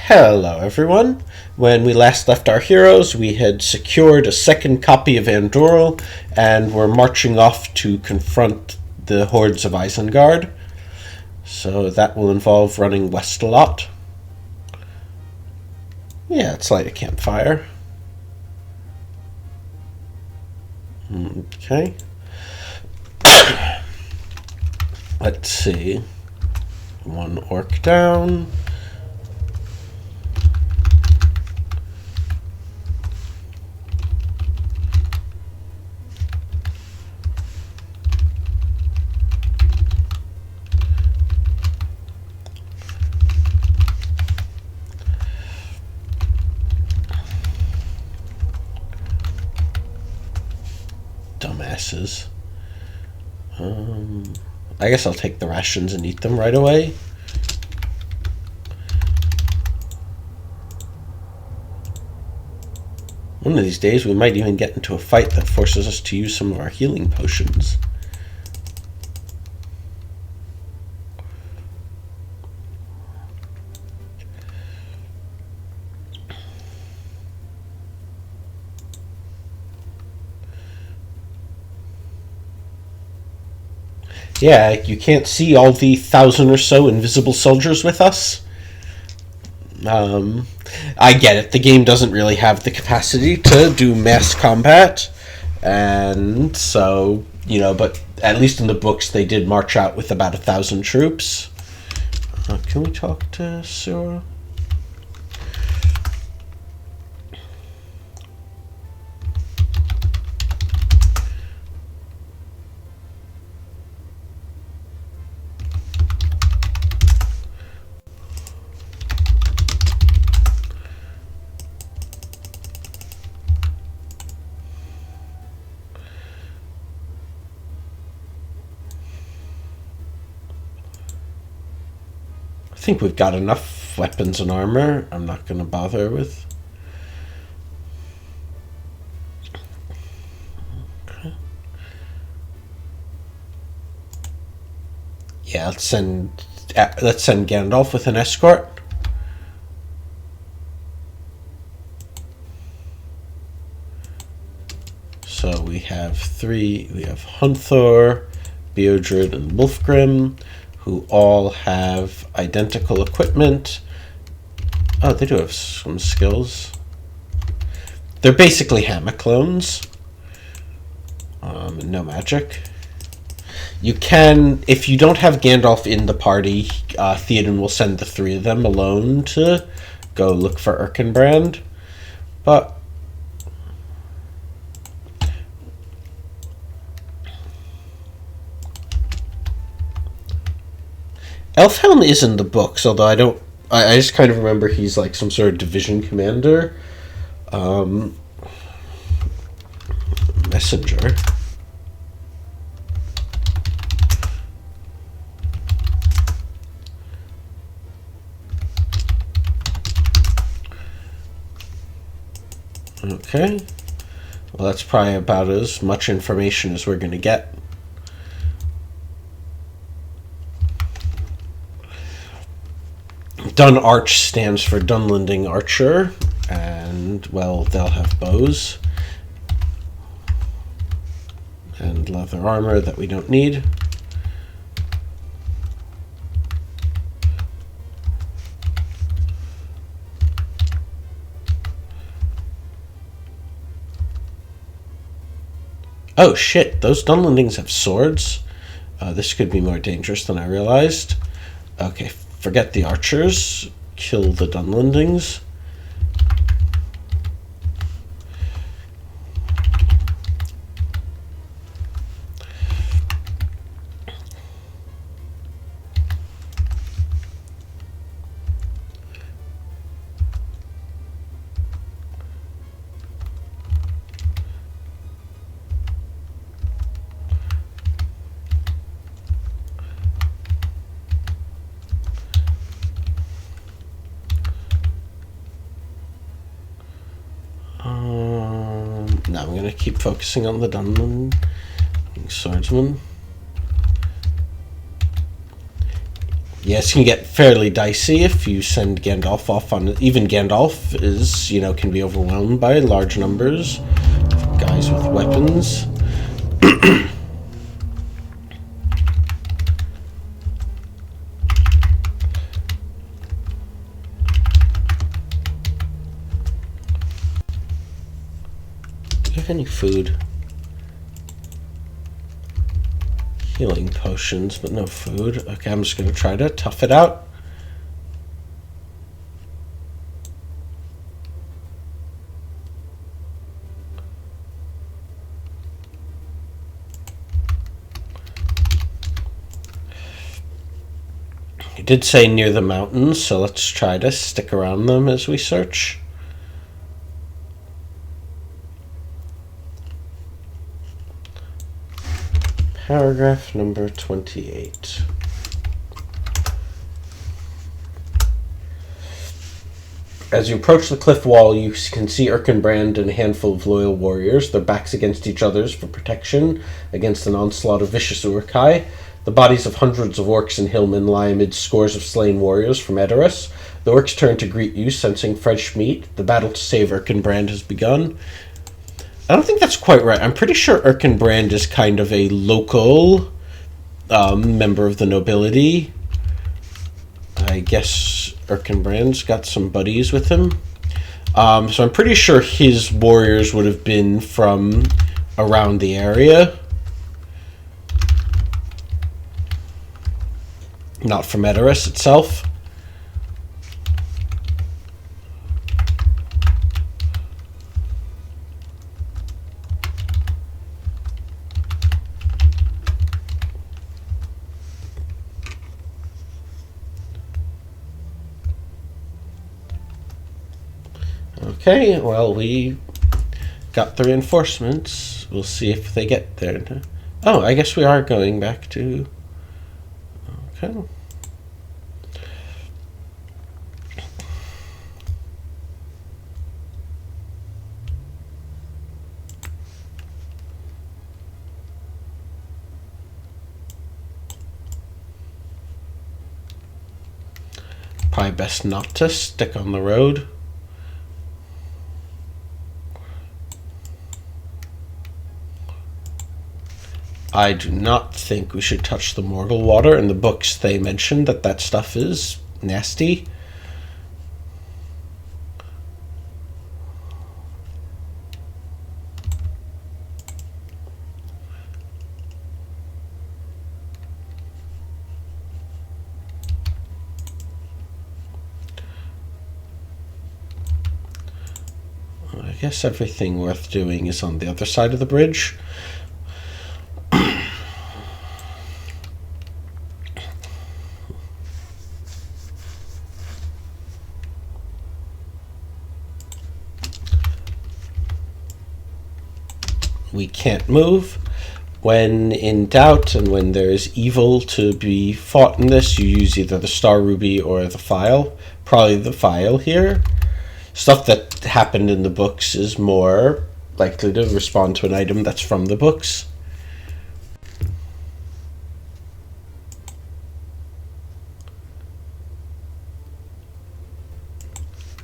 Hello, everyone. When we last left our heroes, we had secured a second copy of Andoril and were marching off to confront the hordes of Isengard. So that will involve running west a lot. Yeah, let's light a campfire. Okay. Let's see. One orc down. Dumbasses. I guess I'll take the rations and eat them right away. One of these days we might even get into a fight that forces us to use some of our healing potions. Yeah, you can't see all the 1,000 or so invisible soldiers with us. I get it. The game doesn't really have the capacity to do mass combat. And so, but at least in the books they did march out with about 1,000 troops. Can we talk to Sura? I think we've got enough weapons and armor. I'm not going to bother with. Okay. Yeah, let's send Gandalf with an escort. So we have three. We have Hunthor, Beodred, and Wolfgrim, who all have identical equipment. Oh, they do have some skills. They're basically Hammer clones. No magic. You can, if you don't have Gandalf in the party, Theoden will send the three of them alone to go look for Erkenbrand. But Elfhelm is in the books, although I just kind of remember he's like some sort of division commander. Messenger. Okay. Well, that's probably about as much information as we're going to get. Dun Arch stands for Dunlending Archer, and, well, they'll have bows and leather armor that we don't need. Oh shit, those Dunlendings have swords? This could be more dangerous than I realized. Okay, forget the archers. Kill the Dunlendings. No, I'm going to keep focusing on the Dunman swordsman. Yes, it can get fairly dicey if you send Gandalf off on... Even Gandalf is, can be overwhelmed by large numbers of guys with weapons. Do you have any food? Healing potions, but no food. Okay, I'm just going to try to tough it out. It did say near the mountains, so let's try to stick around them as we search. Paragraph number 28. As you approach the cliff wall, you can see Erkenbrand and a handful of loyal warriors, their backs against each other's for protection against an onslaught of vicious Uruk-hai. The bodies of hundreds of orcs and hillmen lie amid scores of slain warriors from Edoras. The orcs turn to greet you, sensing fresh meat. The battle to save Erkenbrand has begun. I don't think that's quite right. I'm pretty sure Erkenbrand is kind of a local member of the nobility. I guess Erkenbrand's got some buddies with him. So I'm pretty sure his warriors would have been from around the area. Not from Edoras itself. Okay, well, we got the reinforcements. We'll see if they get there. Oh, I guess we are going back to... Okay. Probably best not to stick on the road. I do not think we should touch the mortal water. In the books, they mentioned that that stuff is nasty. I guess everything worth doing is on the other side of the bridge. We can't move. When in doubt and when there's evil to be fought in this, you use either the Star Ruby or the File. Probably the File here. Stuff that happened in the books is more likely to respond to an item that's from the books.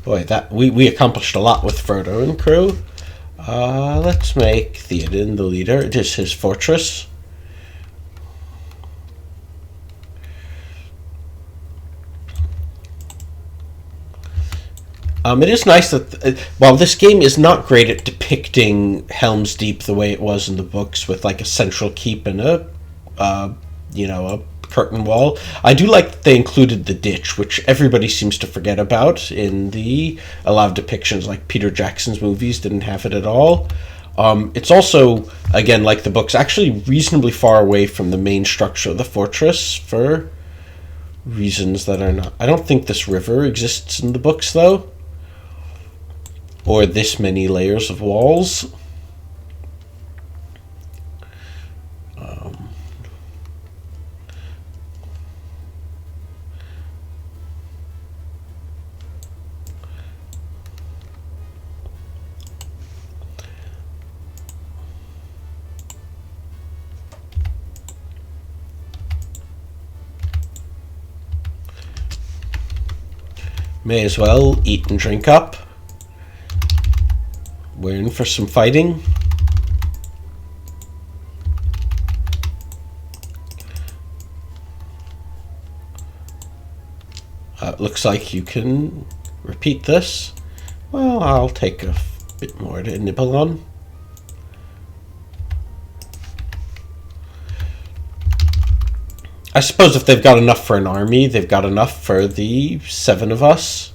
Boy, that we accomplished a lot with Frodo and crew. Let's make Theoden the leader. It is his fortress. It is nice that while this game is not great at depicting Helm's Deep the way it was in the books, with like a central keep and a curtain wall, I do like that they included the ditch, which everybody seems to forget about in a lot of depictions. Like Peter Jackson's movies didn't have it at all. It's also, again, like the books, actually reasonably far away from the main structure of the fortress for reasons that are not... I don't think this river exists in the books, though. Or this many layers of walls. May as well eat and drink up. We're in for some fighting. Looks like you can repeat this. Well, I'll take a bit more to nibble on. I suppose if they've got enough for an army, they've got enough for the 7 of us.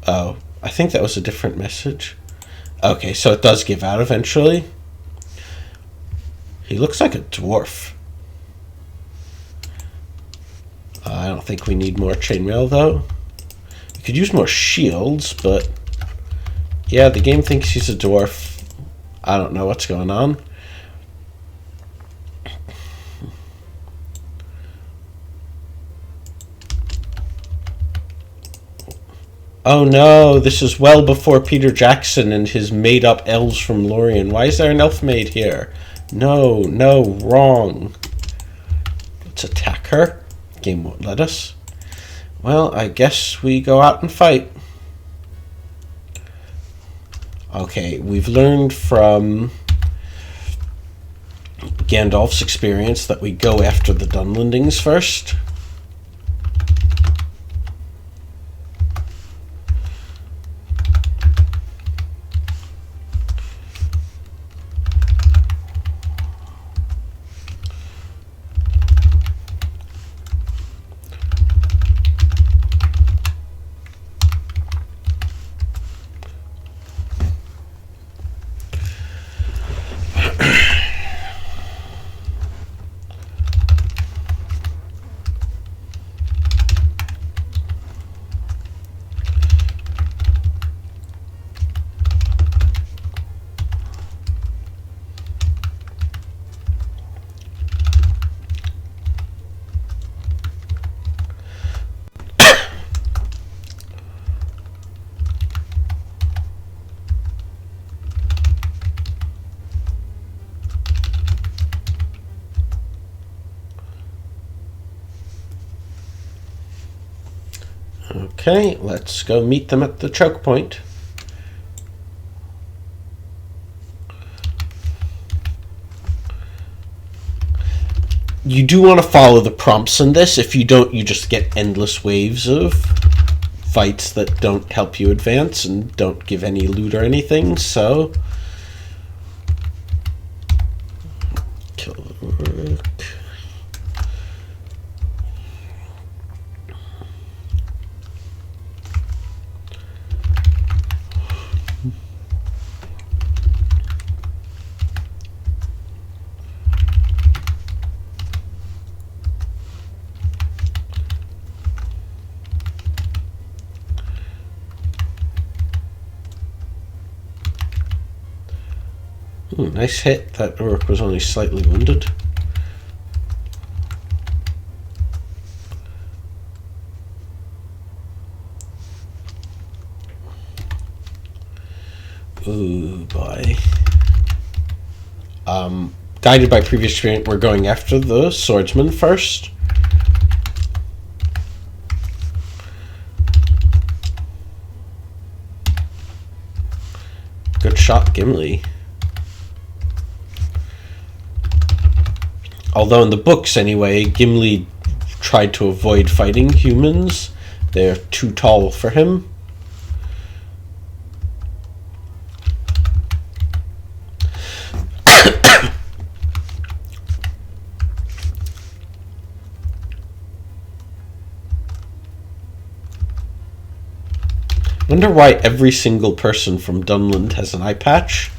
Oh, I think that was a different message. Okay, so it does give out eventually. He looks like a dwarf. I don't think we need more chainmail, though. We could use more shields, but... yeah, the game thinks he's a dwarf. I don't know what's going on. Oh no, this is well before Peter Jackson and his made-up elves from Lorien. Why is there an elf maid here? No, no, wrong. Let's attack her. Game won't let us. Well, I guess we go out and fight. Okay, we've learned from Gandalf's experience that we go after the Dunlendings first. Okay, let's go meet them at the choke point. You do want to follow the prompts in this. If you don't, you just get endless waves of fights that don't help you advance and don't give any loot or anything, so... kill the rook. Nice hit. That orc was only slightly wounded. Ooh, boy. Guided by previous experience, we're going after the swordsman first. Good shot, Gimli. Although in the books, anyway, Gimli tried to avoid fighting humans. They're too tall for him. Wonder why every single person from Dunland has an eye patch.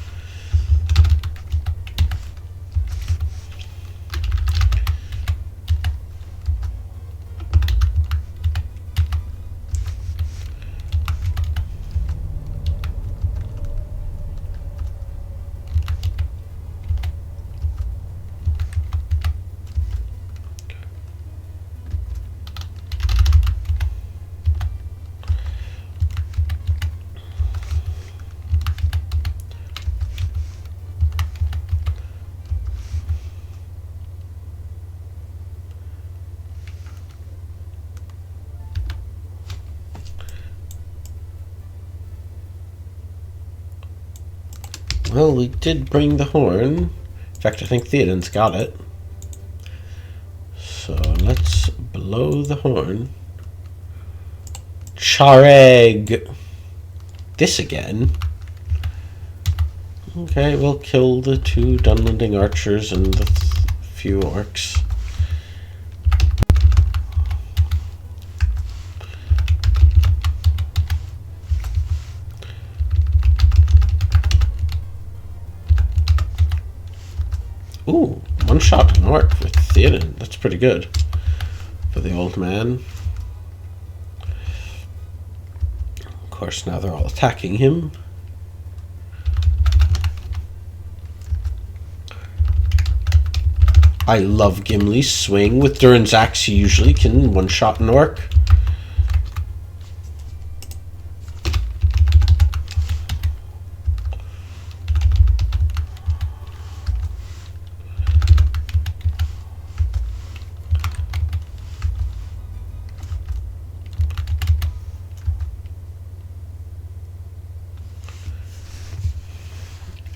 Well, we did bring the horn. In fact, I think Theoden's got it. So let's blow the horn. Chareg! This again? Okay, we'll kill the 2 Dunlending archers and the few orcs. Ooh, 1 shot an orc with Theoden. That's pretty good for the old man. Of course, now they're all attacking him. I love Gimli's swing. With Durin's axe, he usually can 1-shot an orc.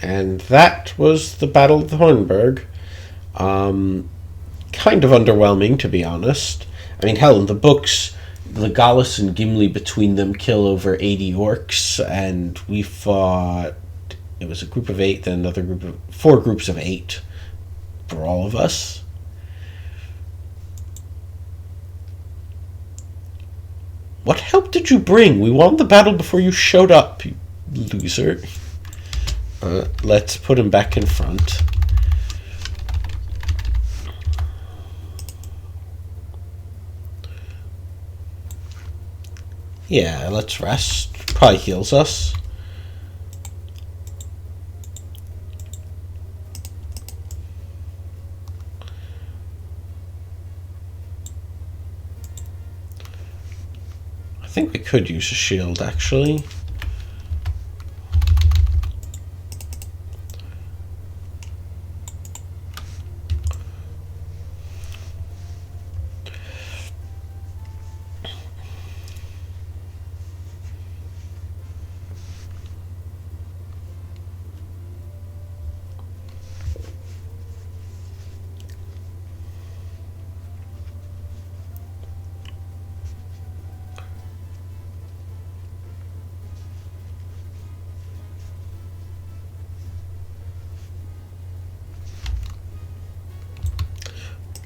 And that was the Battle of the Hornburg. Kind of underwhelming, to be honest. I mean, hell, in the books, Legolas and Gimli between them kill over 80 orcs, and we fought... It was a group of 8, then another group of... 4 groups of 8 for all of us. What help did you bring? We won the battle before you showed up, you loser. Let's put him back in front. Yeah, let's rest. Probably heals us. I think we could use a shield, actually.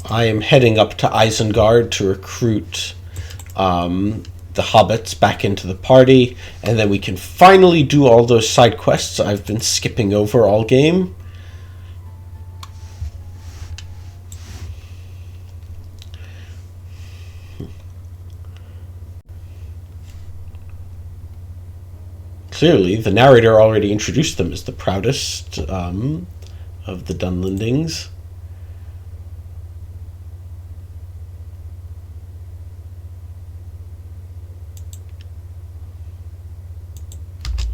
I am heading up to Isengard to recruit the hobbits back into the party, and then we can finally do all those side quests I've been skipping over all game. Clearly, the narrator already introduced them as the proudest of the Dunlendings.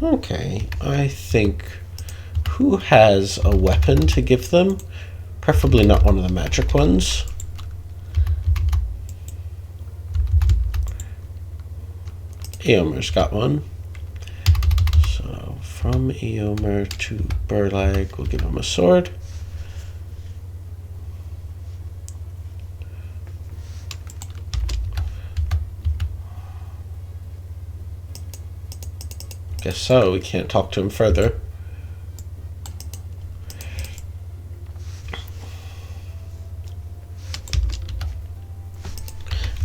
Okay, I think... Who has a weapon to give them? Preferably not one of the magic ones. Eomer's got one. So, from Eomer to Burlag, we'll give him a sword. Guess so, we can't talk to him further.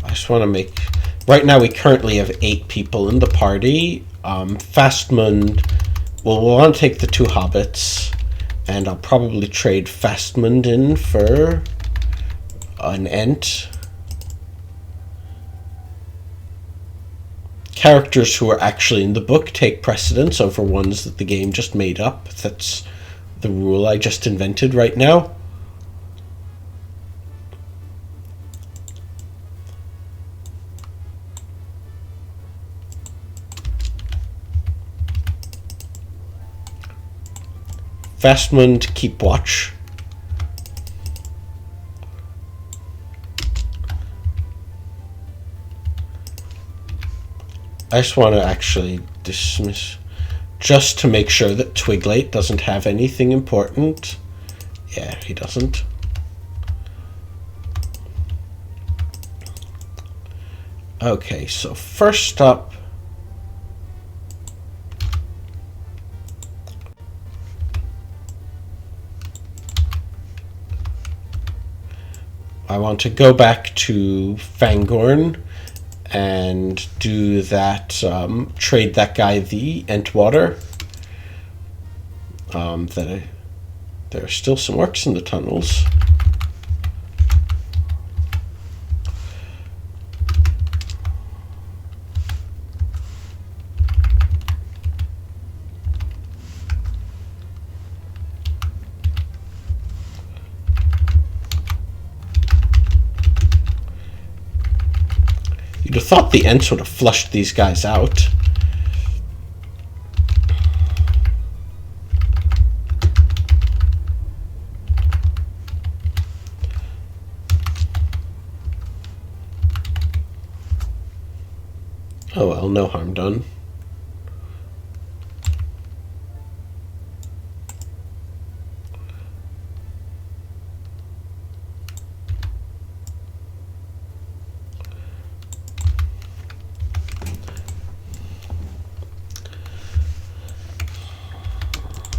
I just want to make... Right now we currently have 8 people in the party. Fastmund... Well, we'll want to take the 2 hobbits, and I'll probably trade Fastmund in for an Ent. Characters who are actually in the book take precedence over ones that the game just made up. That's the rule I just invented right now. Fastmund, keep watch. I just want to actually dismiss... just to make sure that Twiglate doesn't have anything important. Yeah, he doesn't. Okay, so first up, I want to go back to Fangorn and do that, trade that guy the Entwater. There are still some orcs in the tunnels. You'd have thought the Ents would have flushed these guys out. Oh well, no harm done.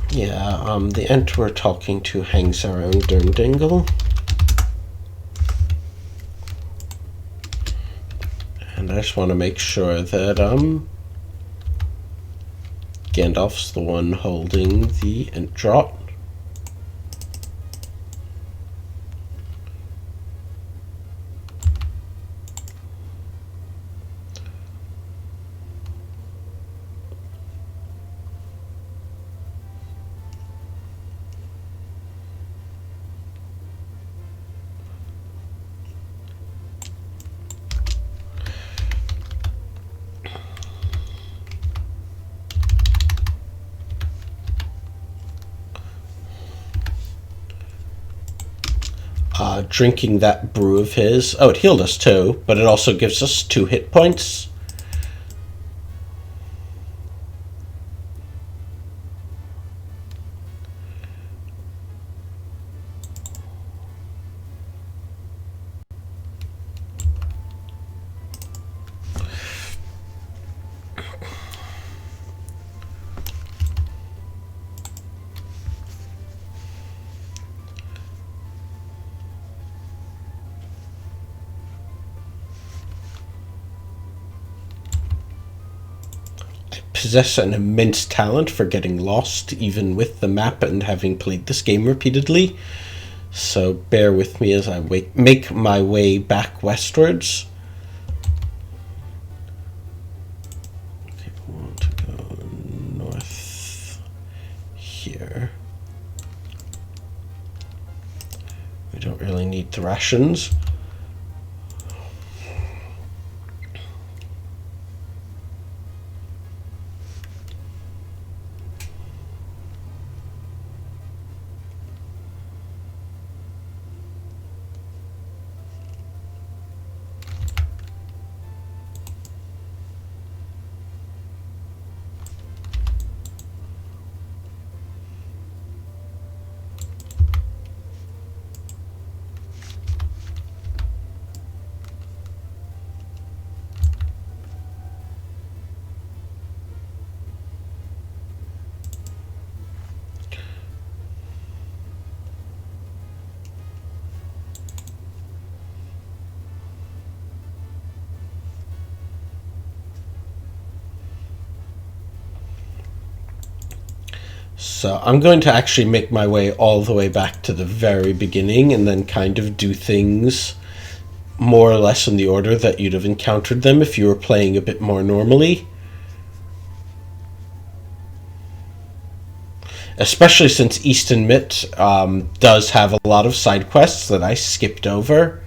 Yeah, the Ent we're talking to hangs around Durndingle. And I just want to make sure that Gandalf's the one holding the Ent draught. Drinking that brew of his. Oh, it healed us too, but it also gives us 2 hit points. Possess an immense talent for getting lost, even with the map and having played this game repeatedly. So bear with me as I make my way back westwards. Okay, we want to go north here. We don't really need the rations. So I'm going to actually make my way all the way back to the very beginning and then kind of do things more or less in the order that you'd have encountered them if you were playing a bit more normally. Especially since Easton Mitt does have a lot of side quests that I skipped over.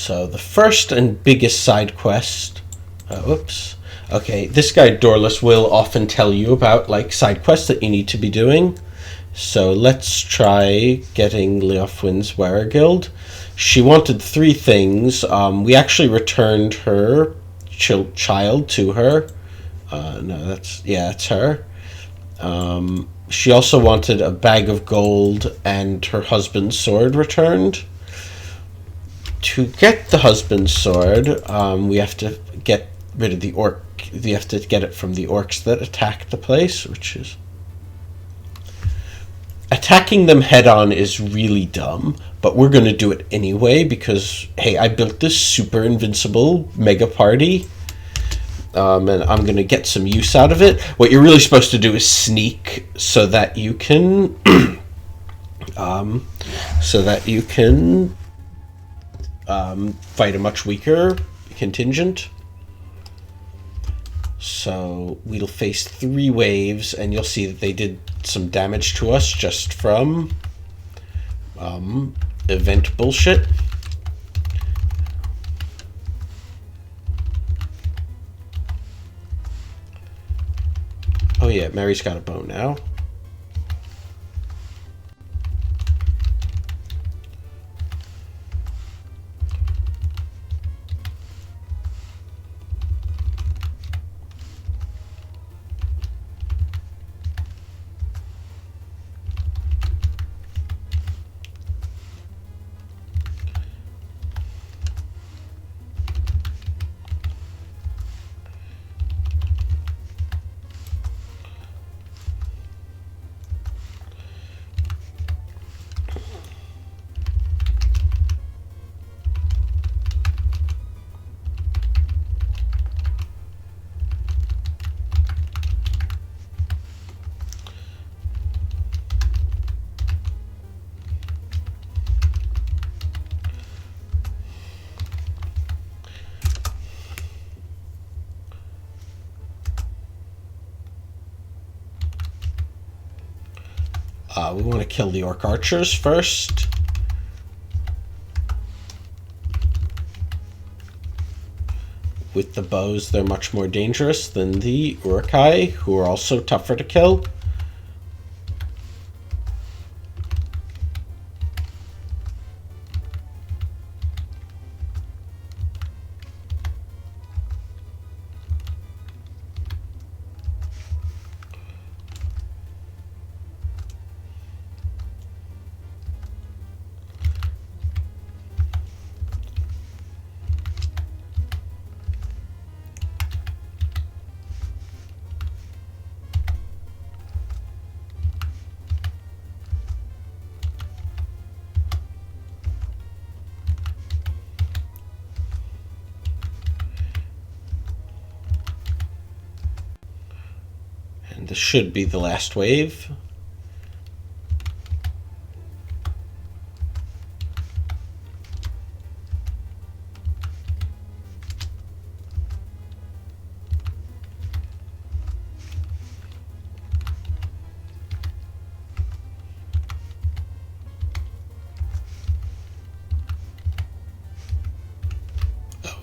So the first and biggest side quest. Whoops. Okay, this guy Dorless will often tell you about like side quests that you need to be doing. So let's try getting Leofwin's Weregild. She wanted 3 things. We actually returned her child to her. No, that's her. She also wanted a bag of gold and her husband's sword returned. To get the husband's sword, we have to get rid of the orc. We have to get it from the orcs that attacked the place, which is... Attacking them head-on is really dumb, but we're going to do it anyway because, hey, I built this super invincible mega party, and I'm going to get some use out of it. What you're really supposed to do is sneak so that you can... fight a much weaker contingent. So we'll face 3 waves, and you'll see that they did some damage to us just from event bullshit. Oh yeah, Mary's got a bow now. We want to kill the orc archers first. With the bows, they're much more dangerous than the Urukai, who are also tougher to kill. And this should be the last wave.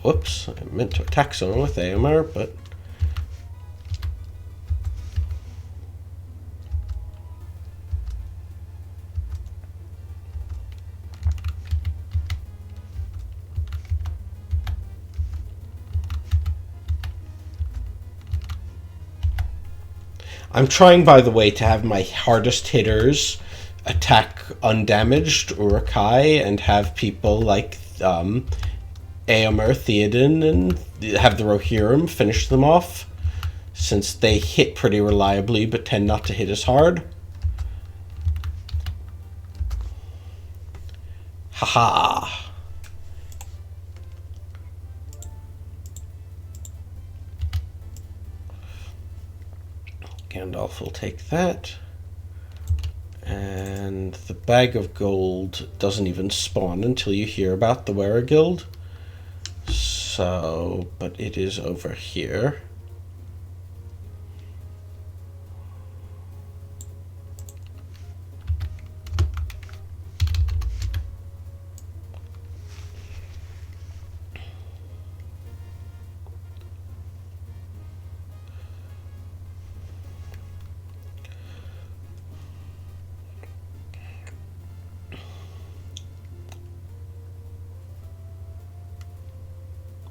Whoops, I meant to attack someone with AMR, but... I'm trying, by the way, to have my hardest hitters attack undamaged Urukai and have people like Aomer, Theoden, and have the Rohirrim finish them off, since they hit pretty reliably but tend not to hit as hard. Haha. Gandalf will take that. And the bag of gold doesn't even spawn until you hear about the Weregild. So, but it is over here.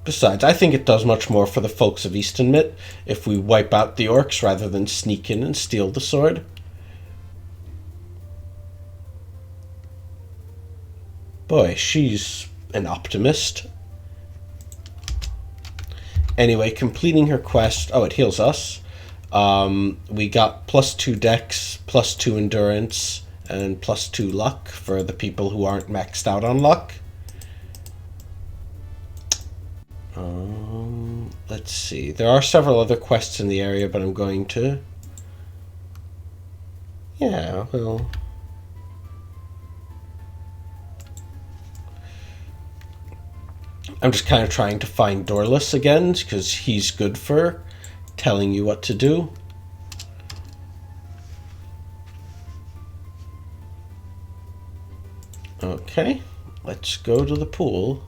Besides, I think it does much more for the folks of Eastonmit if we wipe out the orcs rather than sneak in and steal the sword. Boy, she's an optimist. Anyway, completing her quest. Oh, it heals us. We got +2 dex, +2 endurance, and +2 luck for the people who aren't maxed out on luck. Let's see. There are several other quests in the area, but I'm going to... Yeah, well... I'm just kind of trying to find Dorless again, because he's good for telling you what to do. Okay, let's go to the pool.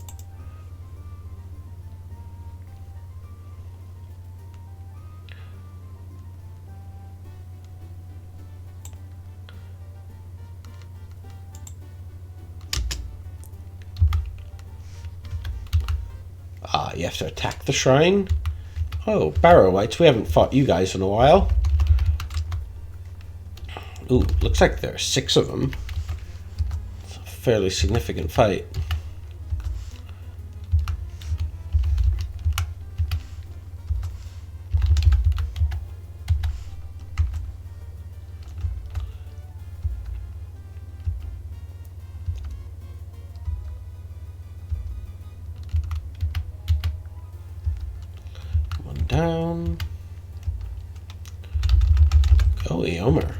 You have to attack the shrine. Oh, Barrow-wights, we haven't fought you guys in a while. Ooh, looks like there are 6 of them. It's a fairly significant fight. Down. Go, Eomer.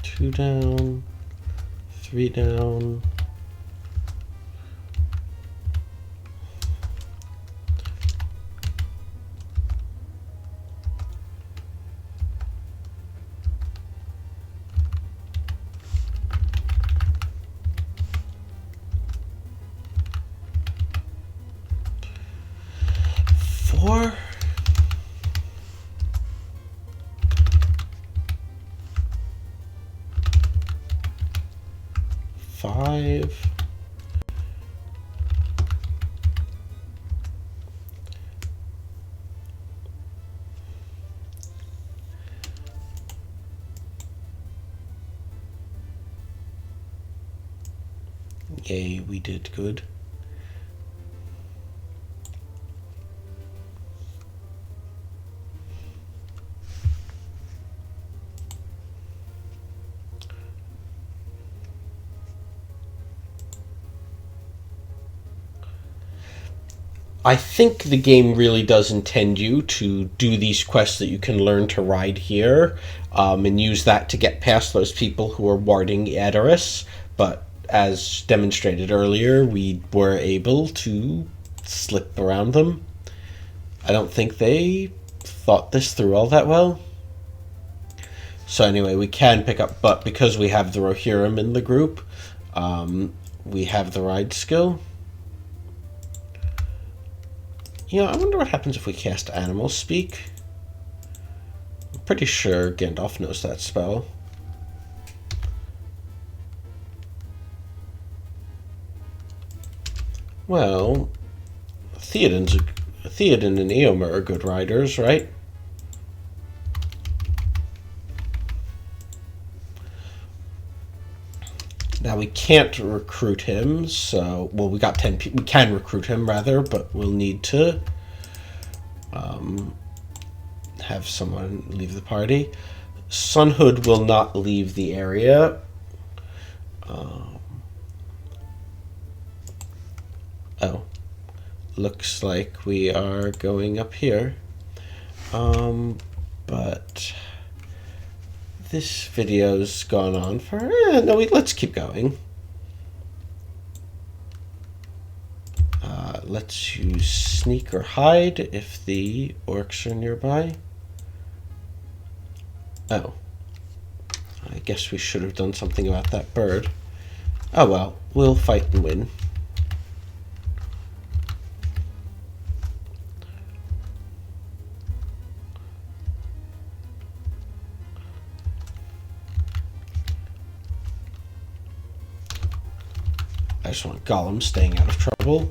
Two down. 3 down. Four. 5. Yay, we did good. I think the game really does intend you to do these quests that you can learn to ride here, and use that to get past those people who are warding Edoras. But as demonstrated earlier, we were able to slip around them. I don't think they thought this through all that well. So anyway, we can pick up, but because we have the Rohirrim in the group, we have the ride skill. You know, I wonder what happens if we cast Animal Speak. I'm pretty sure Gandalf knows that spell. Well, Theoden and Eomer are good riders, right? Now we can't recruit him, so... Well, we got 10 people. We can recruit him, rather, but we'll need to have someone leave the party. Sunhood will not leave the area. Oh. Looks like we are going up here. But... This video's gone on for... let's keep going. Let's use sneak or hide if the orcs are nearby. Oh. I guess we should have done something about that bird. Oh well, we'll fight and win. just want Gollum staying out of trouble.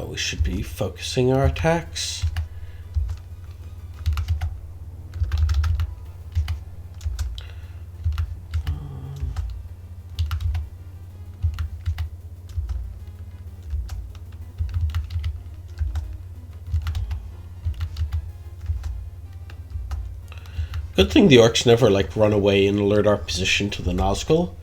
We should be focusing our attacks. Good thing the orcs never run away and alert our position to the Nazgul.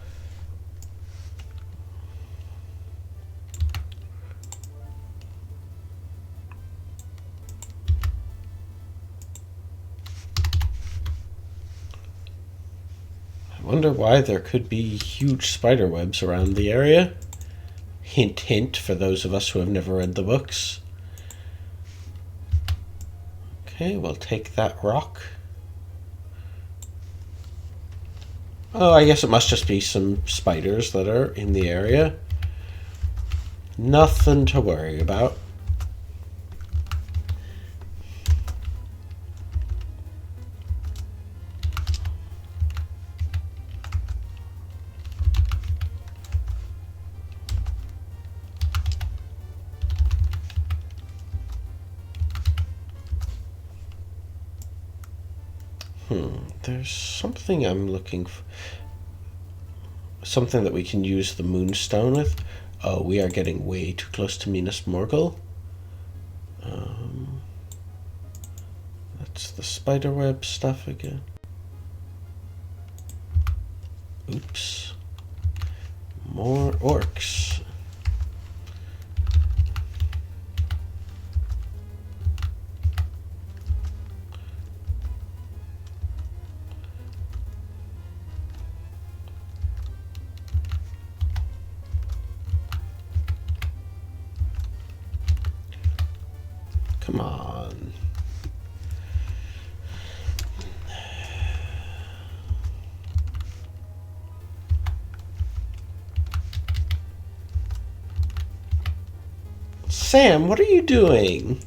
I wonder why there could be huge spider webs around the area. Hint, hint, for those of us who have never read the books. Okay, we'll take that rock. Oh, I guess it must just be some spiders that are in the area. Nothing to worry about. There's something I'm looking for. Something that we can use the moonstone with. Oh, we are getting way too close to Minas Morgul. That's the spiderweb stuff again. Oops. More orcs. Come on. Sam, what are you doing?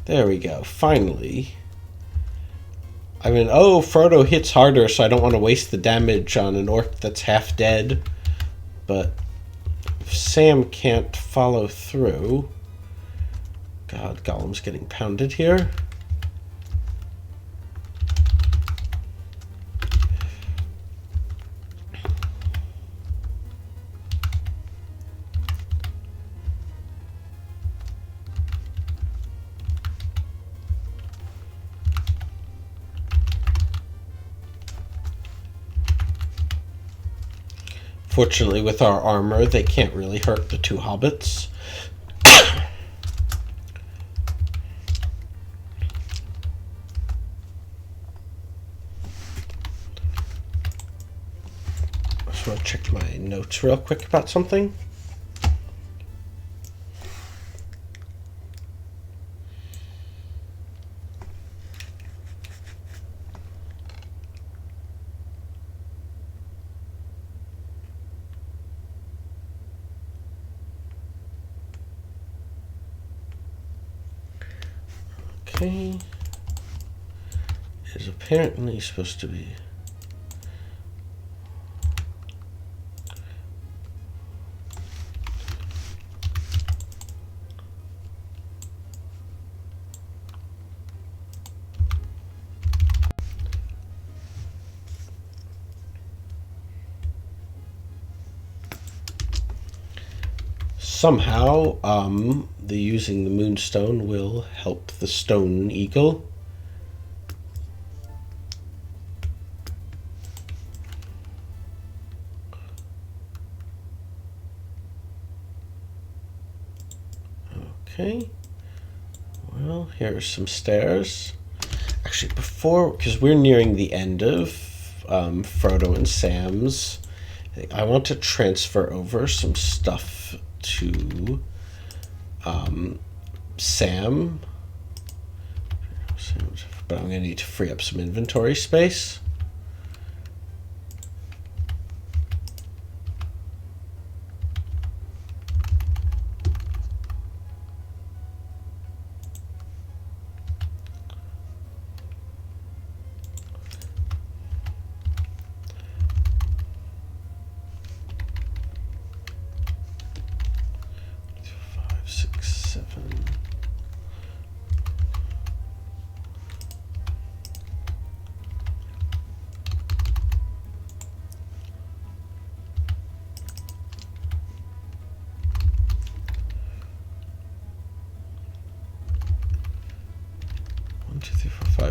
There we go. Finally. I mean, oh, Frodo hits harder, so I don't want to waste the damage on an orc that's half dead. But if Sam can't follow through... God, Gollum's getting pounded here. Fortunately, with our armor, they can't really hurt the two hobbits. I just want to check my notes real quick about something. Okay. It is apparently supposed to be... Somehow, using the moonstone will help the stone eagle. Okay. Well, here are some stairs. Actually, because we're nearing the end of Frodo and Sam's. I want to transfer over some stuff to Sam, but I'm going to need to free up some inventory space.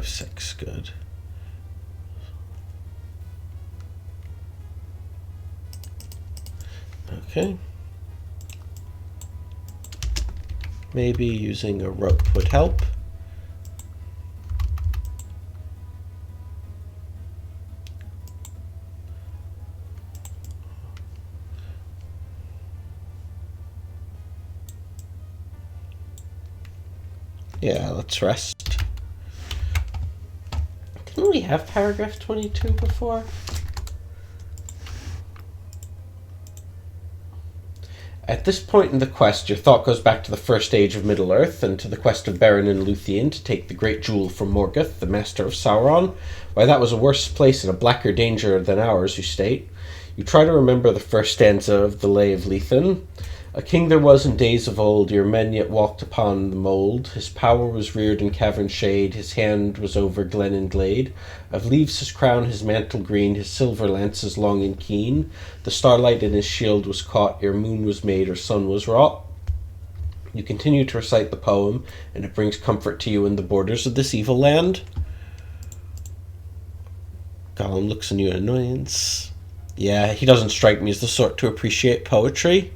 Six, good. Okay. Maybe using a rope would help. Yeah, let's rest. Didn't we have paragraph 22 before? At this point in the quest, your thought goes back to the first age of Middle-earth and to the quest of Beren and Luthien to take the great jewel from Morgoth, the master of Sauron. Why, that was a worse place and a blacker danger than ours, you state. You try to remember the first stanza of the Lay of Lethen. A king there was in days of old, ere men yet walked upon the mould. His power was reared in cavern shade, his hand was over glen and glade. Of leaves his crown, his mantle green, his silver lances long and keen. The starlight in his shield was caught, ere moon was made or sun was wrought. You continue to recite the poem, and it brings comfort to you in the borders of this evil land. Gollum looks on you in annoyance. Yeah, he doesn't strike me as the sort to appreciate poetry.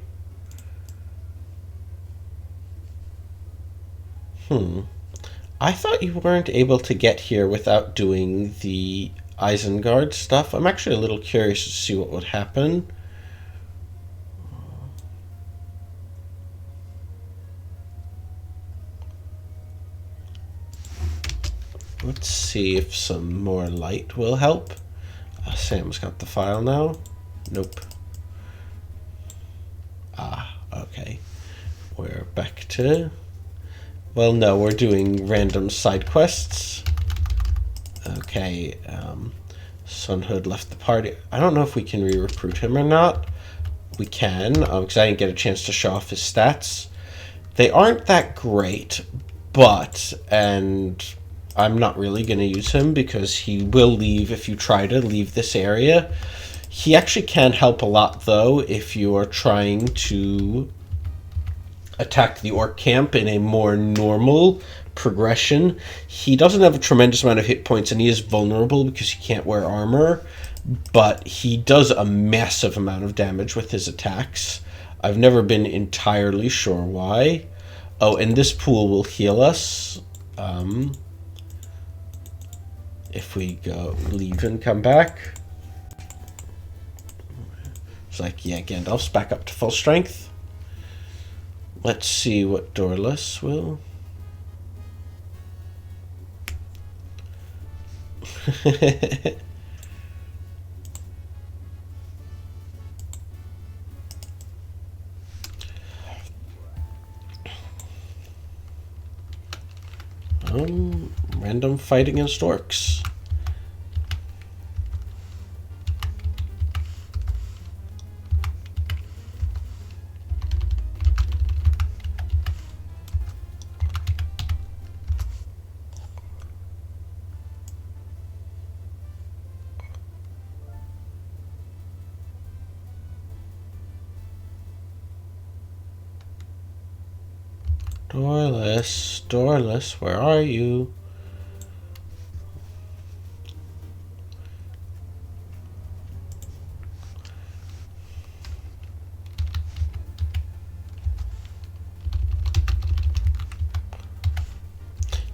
I thought you weren't able to get here without doing the Isengard stuff. I'm actually a little curious to see what would happen. Let's see if some more light will help. Sam's got the file now. Nope. Okay. We're back to... Well, no, we're doing random side quests. Okay, Sunhood left the party. I don't know if we can re-recruit him or not. We can, because I didn't get a chance to show off his stats. They aren't that great, but, and I'm not really going to use him because he will leave if you try to leave this area. He actually can help a lot, though, if you are trying to attack the orc camp in a more normal progression. He doesn't have a tremendous amount of hit points and he is vulnerable because he can't wear armor, but he does a massive amount of damage with his attacks. I've never been entirely sure why. Oh, and this pool will heal us if we go leave and come back. It's like, yeah, Gandalf's back up to full strength. Let's see what Dorless will. Random fight against orcs. Dorless, where are you?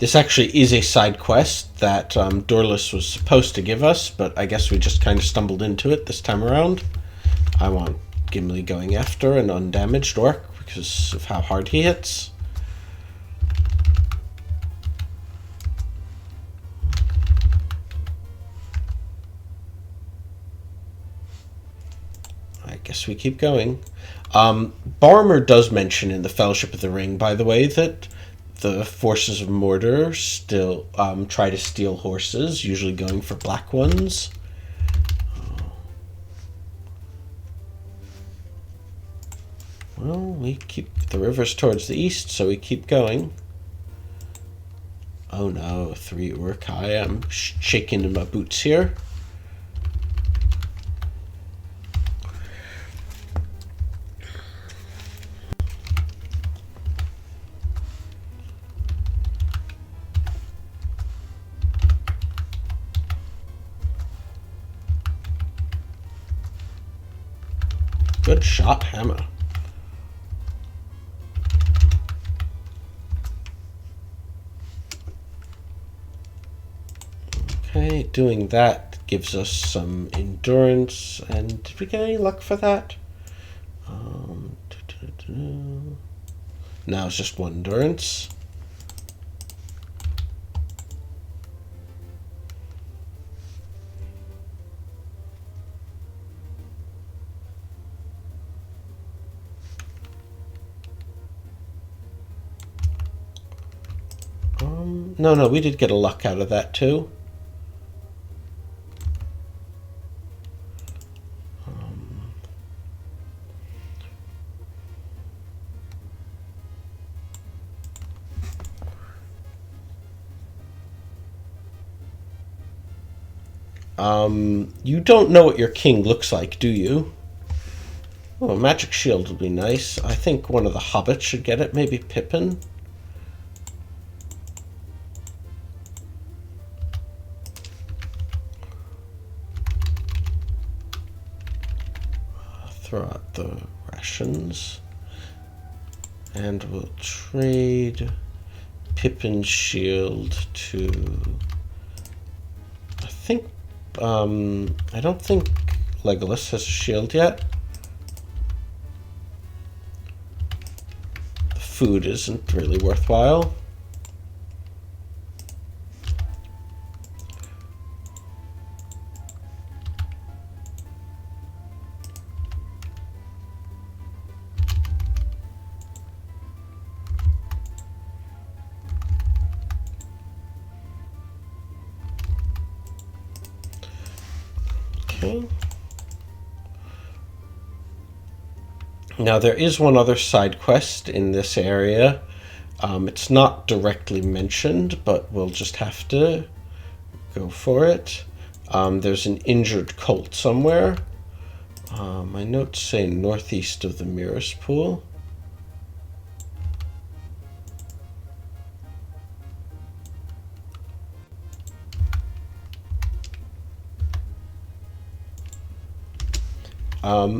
This actually is a side quest that Dorlus was supposed to give us, but I guess we just kind of stumbled into it this time around. I want Gimli going after an undamaged orc because of how hard he hits. I guess we keep going. Boromir does mention in the Fellowship of the Ring, by the way, that the forces of Mordor still try to steal horses, usually going for black ones. Well, we keep the river's towards the east, so we keep going. Oh no, 3 Uruk-hai. I'm shaking in my boots here. Good shot, Hammer. Okay, doing that gives us some endurance. And did we get any luck for that? Now it's just 1 endurance. No, we did get a luck out of that too. You don't know what your king looks like, do you? Oh, a magic shield would be nice. I think one of the hobbits should get it, maybe Pippin. Throw out the rations. And we'll trade Pippin's shield to... I don't think Legolas has a shield yet. The food isn't really worthwhile. Now there is one other side quest in this area. It's not directly mentioned, but we'll just have to go for it. There's an injured colt somewhere. My notes say northeast of the Mirror's Pool.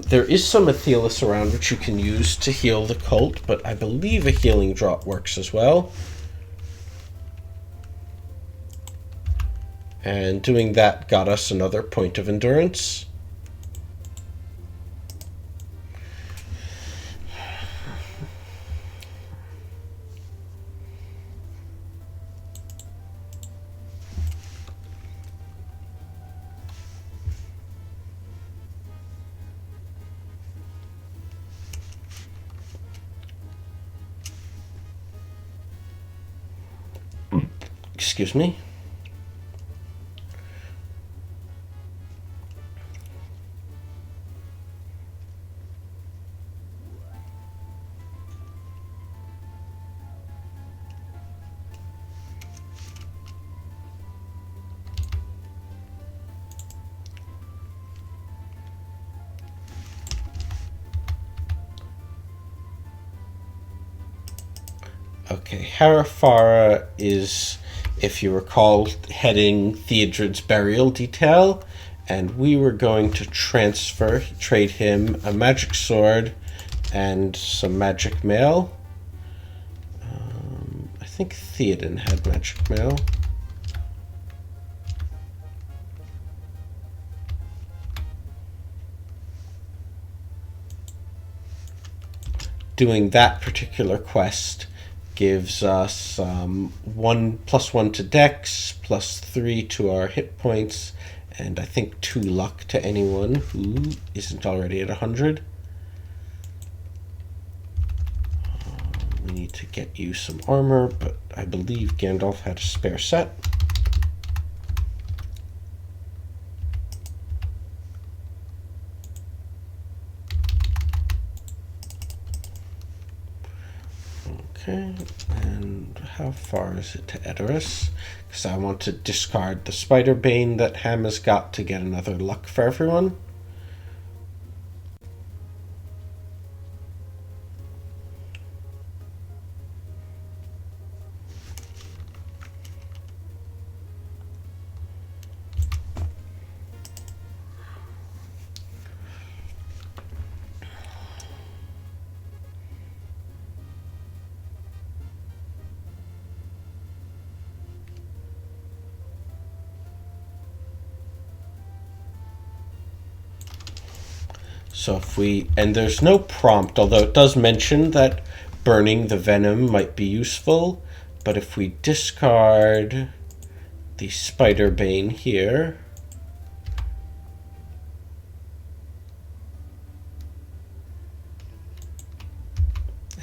There is some Athelas around which you can use to heal the colt, but I believe a healing draught works as well. And doing that got us another point of endurance. Excuse me. Okay, Harafara is, if you recall, heading Theodred's burial detail, and we were going to trade him a magic sword and some magic mail. I think Theoden had magic mail. Doing that particular quest gives us 1+1 to Dex, +3 to our hit points, and I think 2 luck to anyone who isn't already at 100. We need to get you some armor, but I believe Gandalf had a spare set. Okay, and how far is it to Edoras? Because I want to discard the Spider Bane that Ham has got to get another luck for everyone. So if we, and there's no prompt, although it does mention that burning the venom might be useful, but if we discard the Spider Bane here,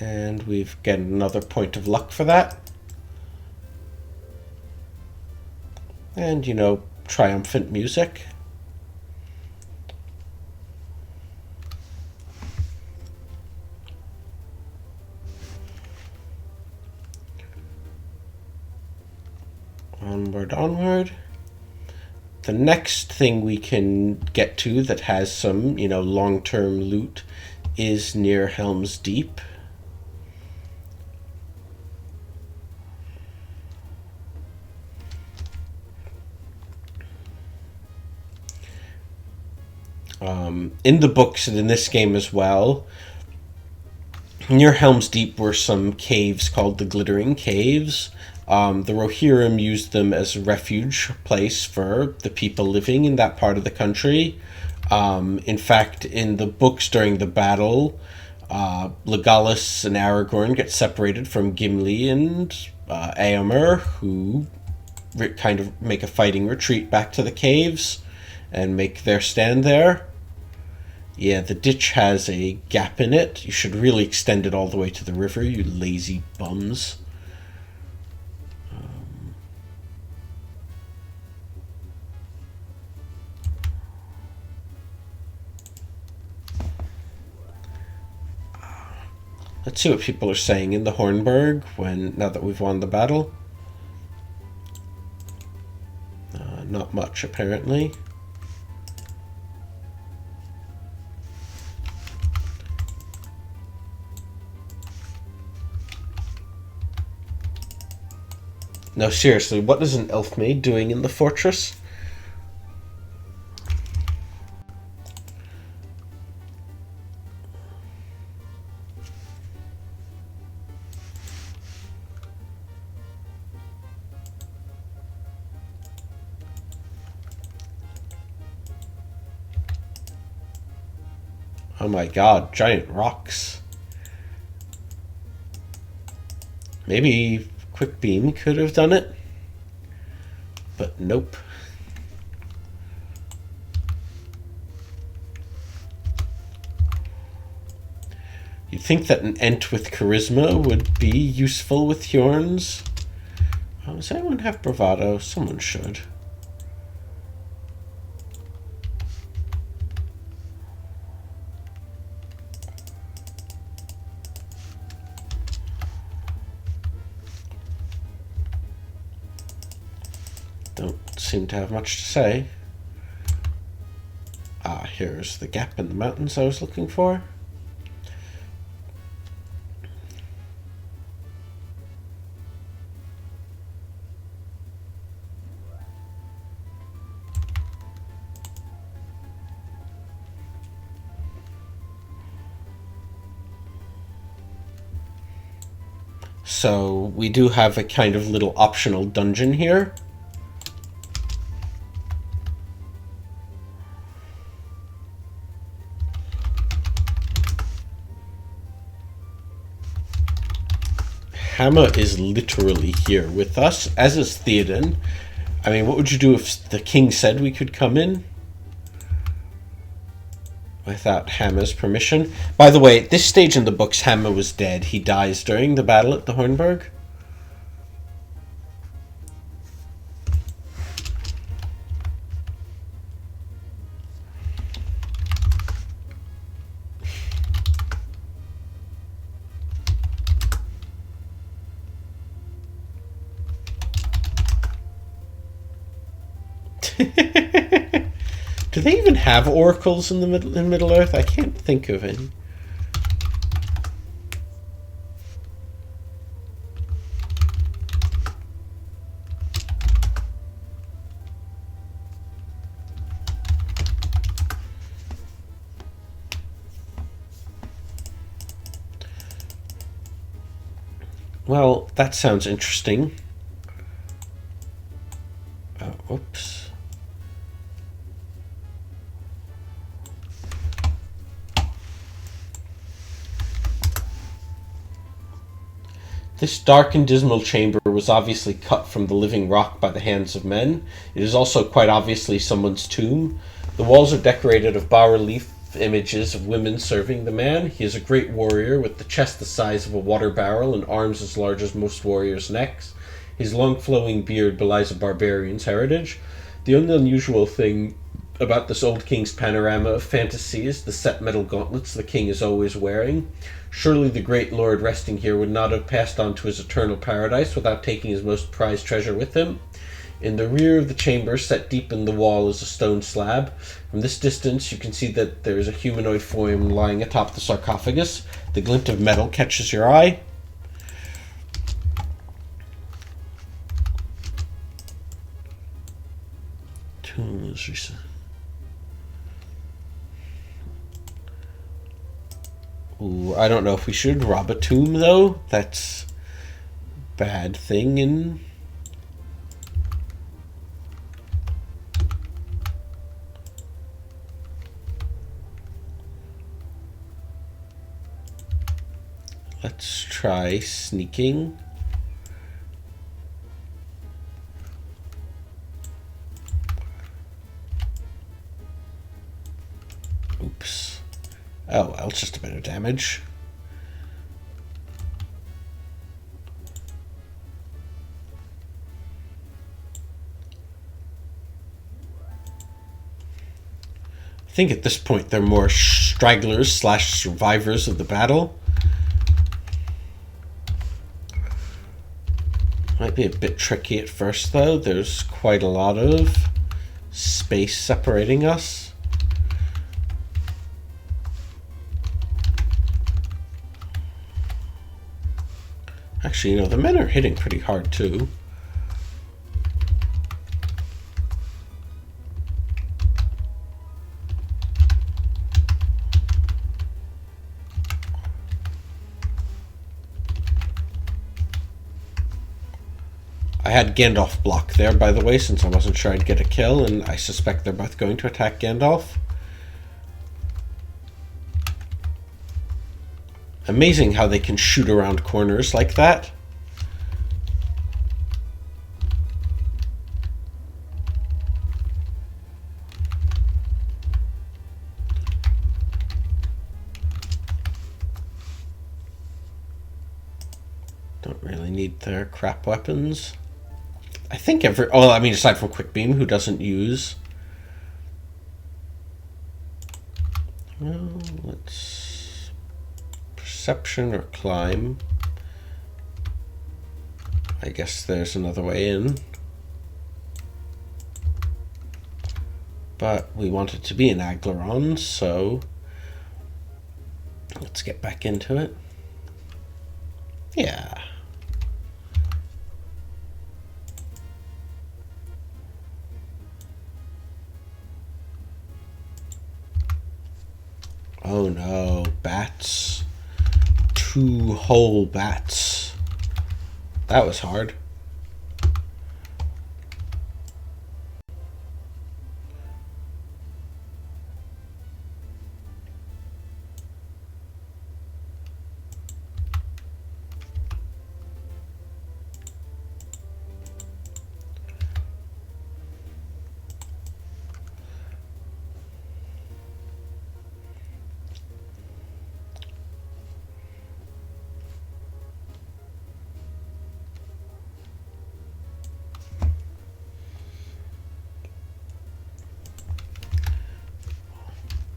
and we've got another point of luck for that, and you know, triumphant music. Onward. The next thing we can get to that has some, you know, long-term loot is near Helm's Deep. In the books and in this game as well, near Helm's Deep were some caves called the Glittering Caves. The Rohirrim used them as a refuge place for the people living in that part of the country. In fact, in the books during the battle, Legolas and Aragorn get separated from Gimli and Éomer, who kind of make a fighting retreat back to the caves and make their stand there. Yeah, the ditch has a gap in it. You should really extend it all the way to the river, you lazy bums. Let's see what people are saying in the Hornburg now that we've won the battle. Not much, apparently. No, seriously, what is an elf maid doing in the fortress? Oh my god, giant rocks. Maybe Quick Beam could have done it, but nope. You'd think that an Ent with charisma would be useful with Hjorns. Does anyone have bravado? Someone should. Don't seem to have much to say. Here's the gap in the mountains I was looking for. So we do have a kind of little optional dungeon here. Hammer is literally here with us, as is Theoden. I mean, what would you do if the king said we could come in? Without Hammer's permission. By the way, at this stage in the books, Hammer was dead. He dies during the battle at the Hornburg. Do they even have oracles in Middle Earth? I can't think of any. Well, that sounds interesting. Whoops. This dark and dismal chamber was obviously cut from the living rock by the hands of men. It is also quite obviously someone's tomb. The walls are decorated with bas-relief images of women serving the man. He is a great warrior with the chest the size of a water barrel and arms as large as most warriors' necks. His long flowing beard belies a barbarian's heritage. The only unusual thing about this old king's panorama of fantasy is the set metal gauntlets the king is always wearing. Surely the great lord resting here would not have passed on to his eternal paradise without taking his most prized treasure with him. In the rear of the chamber, set deep in the wall, is a stone slab. From this distance, you can see that there is a humanoid form lying atop the sarcophagus. The glint of metal catches your eye. Ooh, I don't know if we should rob a tomb, though. That's a bad thing. And let's try sneaking. Oops. Oh, well, it's just a bit of damage. I think at this point they're more stragglers / survivors of the battle. Might be a bit tricky at first, though. There's quite a lot of space separating us. Actually, you know, the men are hitting pretty hard, too. I had Gandalf block there, by the way, since I wasn't sure I'd get a kill, and I suspect they're both going to attack Gandalf. Amazing how they can shoot around corners like that. Don't really need their crap weapons. I think aside from Quick Beam, who doesn't use. Well, let's perception or climb. I guess there's another way in. But we want it to be an Aglaron, so let's get back into it. Yeah. Oh no, bats. 2 whole bats. That was hard.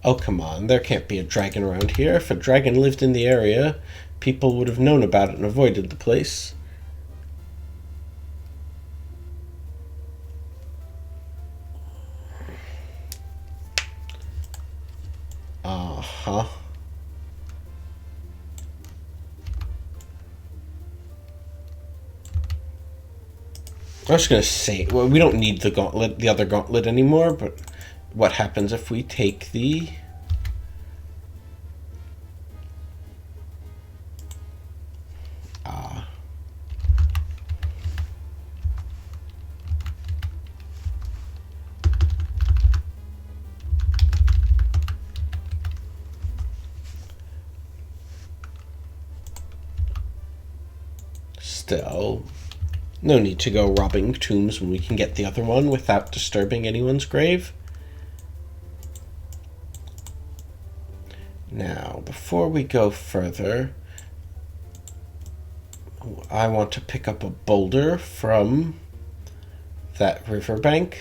Oh, come on. There can't be a dragon around here. If a dragon lived in the area, people would have known about it and avoided the place. Uh-huh. I was gonna say, well, we don't need the gauntlet, the other gauntlet anymore, but what happens if we take the... Still, no need to go robbing tombs when we can get the other one without disturbing anyone's grave. Now, before we go further, I want to pick up a boulder from that riverbank.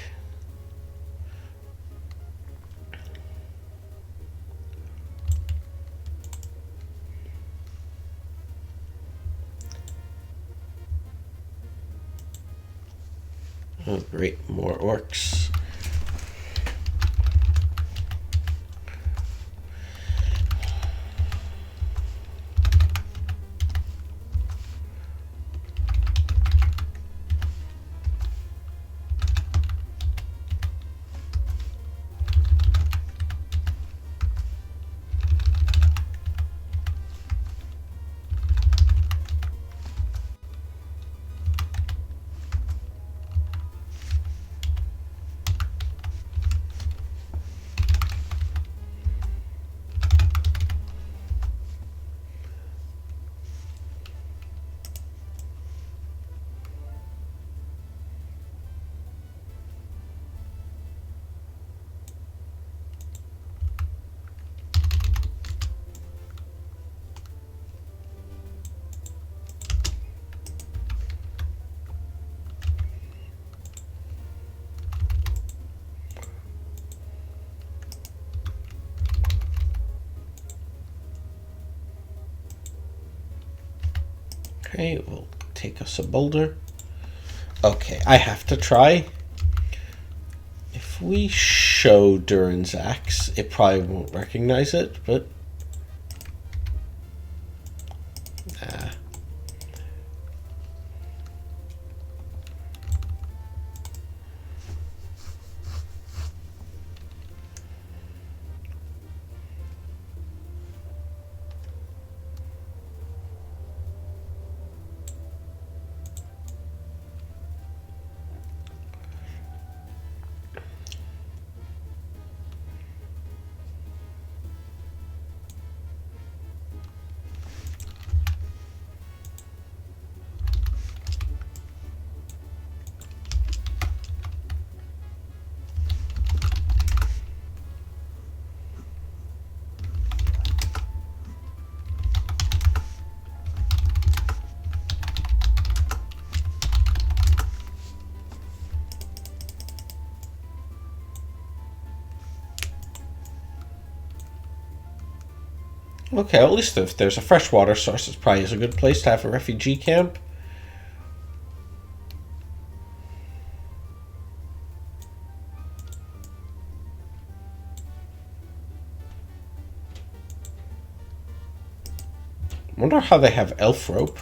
Oh, great, more orcs. Okay, we'll take us a boulder. Okay, I have to try. If we show Durin's axe, it probably won't recognize it, but... Nah. Okay, at least if there's a freshwater source, it probably is a good place to have a refugee camp. Wonder how they have elf rope.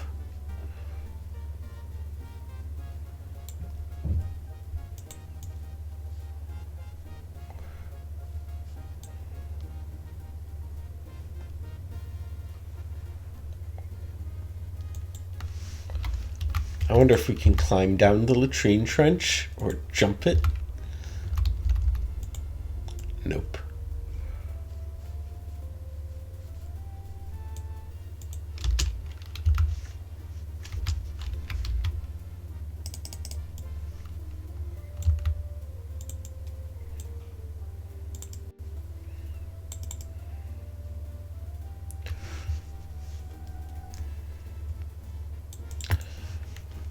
I wonder if we can climb down the latrine trench or jump it. Nope.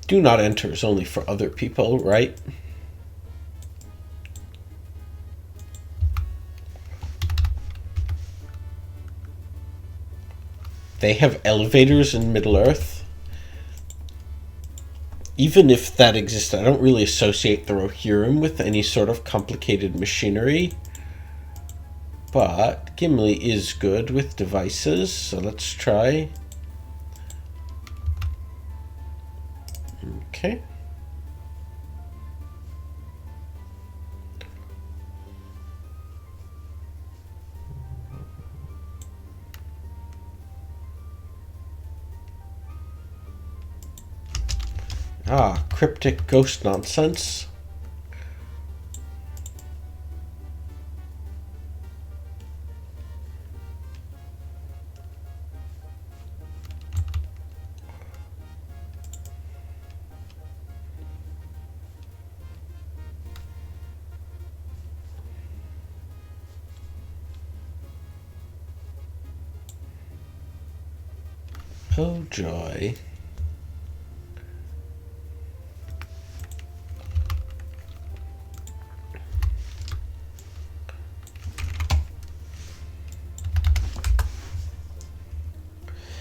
Do not enter is only for other people, right? They have elevators in Middle-earth. Even if that exists, I don't really associate the Rohirrim with any sort of complicated machinery. But Gimli is good with devices, so let's try. Okay. Ah, cryptic ghost nonsense. Oh joy.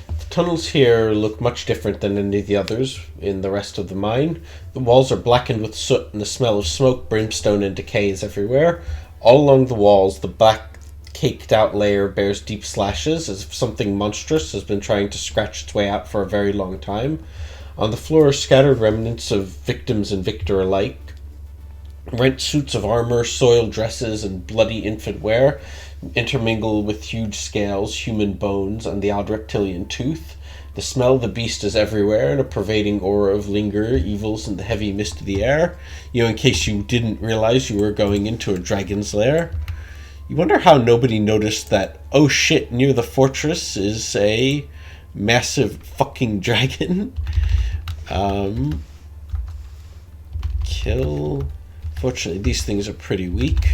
The tunnels here look much different than any of the others in the rest of the mine. The walls are blackened with soot and the smell of smoke, brimstone, and decay is everywhere. All along the walls, the black caked out layer bears deep slashes as if something monstrous has been trying to scratch its way out for a very long time. On the floor are scattered remnants of victims and victor alike. Rent suits of armor, soiled dresses, and bloody infant wear intermingle with huge scales, human bones, and the odd reptilian tooth. The smell of the beast is everywhere, and a pervading aura of linger evils in the heavy mist of the air. In case you didn't realize you were going into a dragon's lair. You wonder how nobody noticed that, oh shit, near the fortress is a massive fucking dragon. Kill. Fortunately, these things are pretty weak.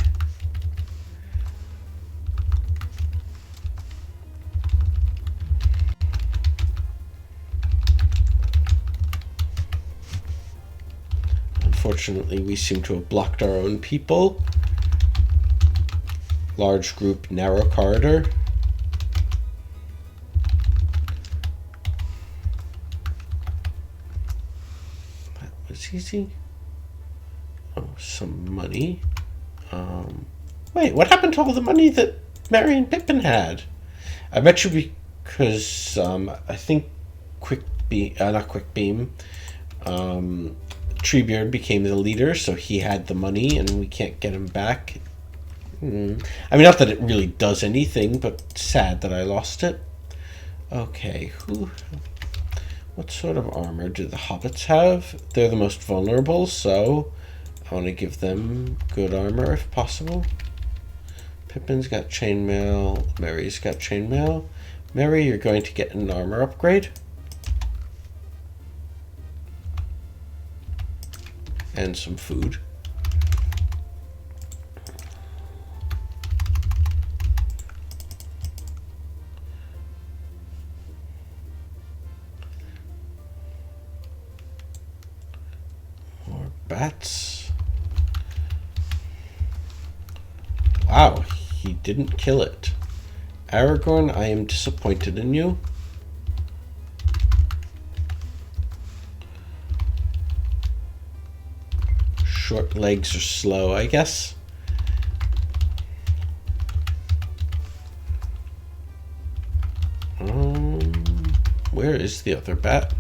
Unfortunately, we seem to have blocked our own people. Large group, narrow corridor. That was easy. Oh, some money. Wait, what happened to all the money that Merry and Pippin had? I bet you because I think not Quickbeam, Treebeard became the leader, so he had the money, and we can't get him back. I mean, not that it really does anything, but sad that I lost it. Okay, what sort of armor do the hobbits have? They're the most vulnerable, so I want to give them good armor if possible. Pippin's got chainmail. Merry's got chainmail. Merry, you're going to get an armor upgrade. And some food. More bats. Wow, he didn't kill it. Aragorn, I am disappointed in you. Short legs are slow, I guess. Where is the other bat?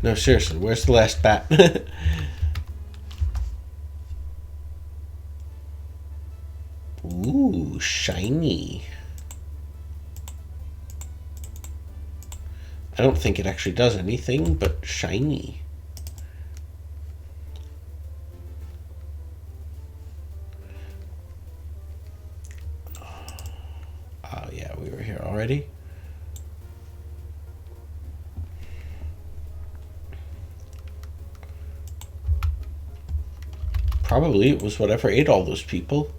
No, seriously, where's the last bat? Ooh, shiny. I don't think it actually does anything, but shiny. Oh yeah, we were here already. Probably it was whatever ate all those people.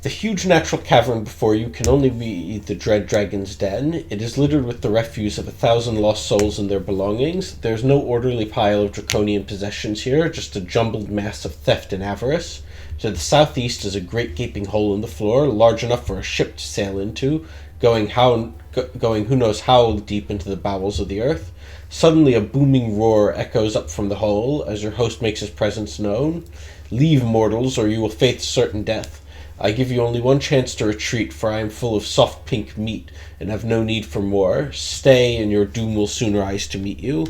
The huge natural cavern before you can only be the dread dragon's den. It is littered with the refuse of 1,000 lost souls and their belongings. There's no orderly pile of draconian possessions here, just a jumbled mass of theft and avarice. To the southeast is a great gaping hole in the floor, large enough for a ship to sail into, going who knows how deep into the bowels of the earth. Suddenly a booming roar echoes up from the hole as your host makes his presence known. Leave, mortals, or you will face certain death. I give you only one chance to retreat, for I am full of soft pink meat, and have no need for more. Stay, and your doom will soon rise to meet you.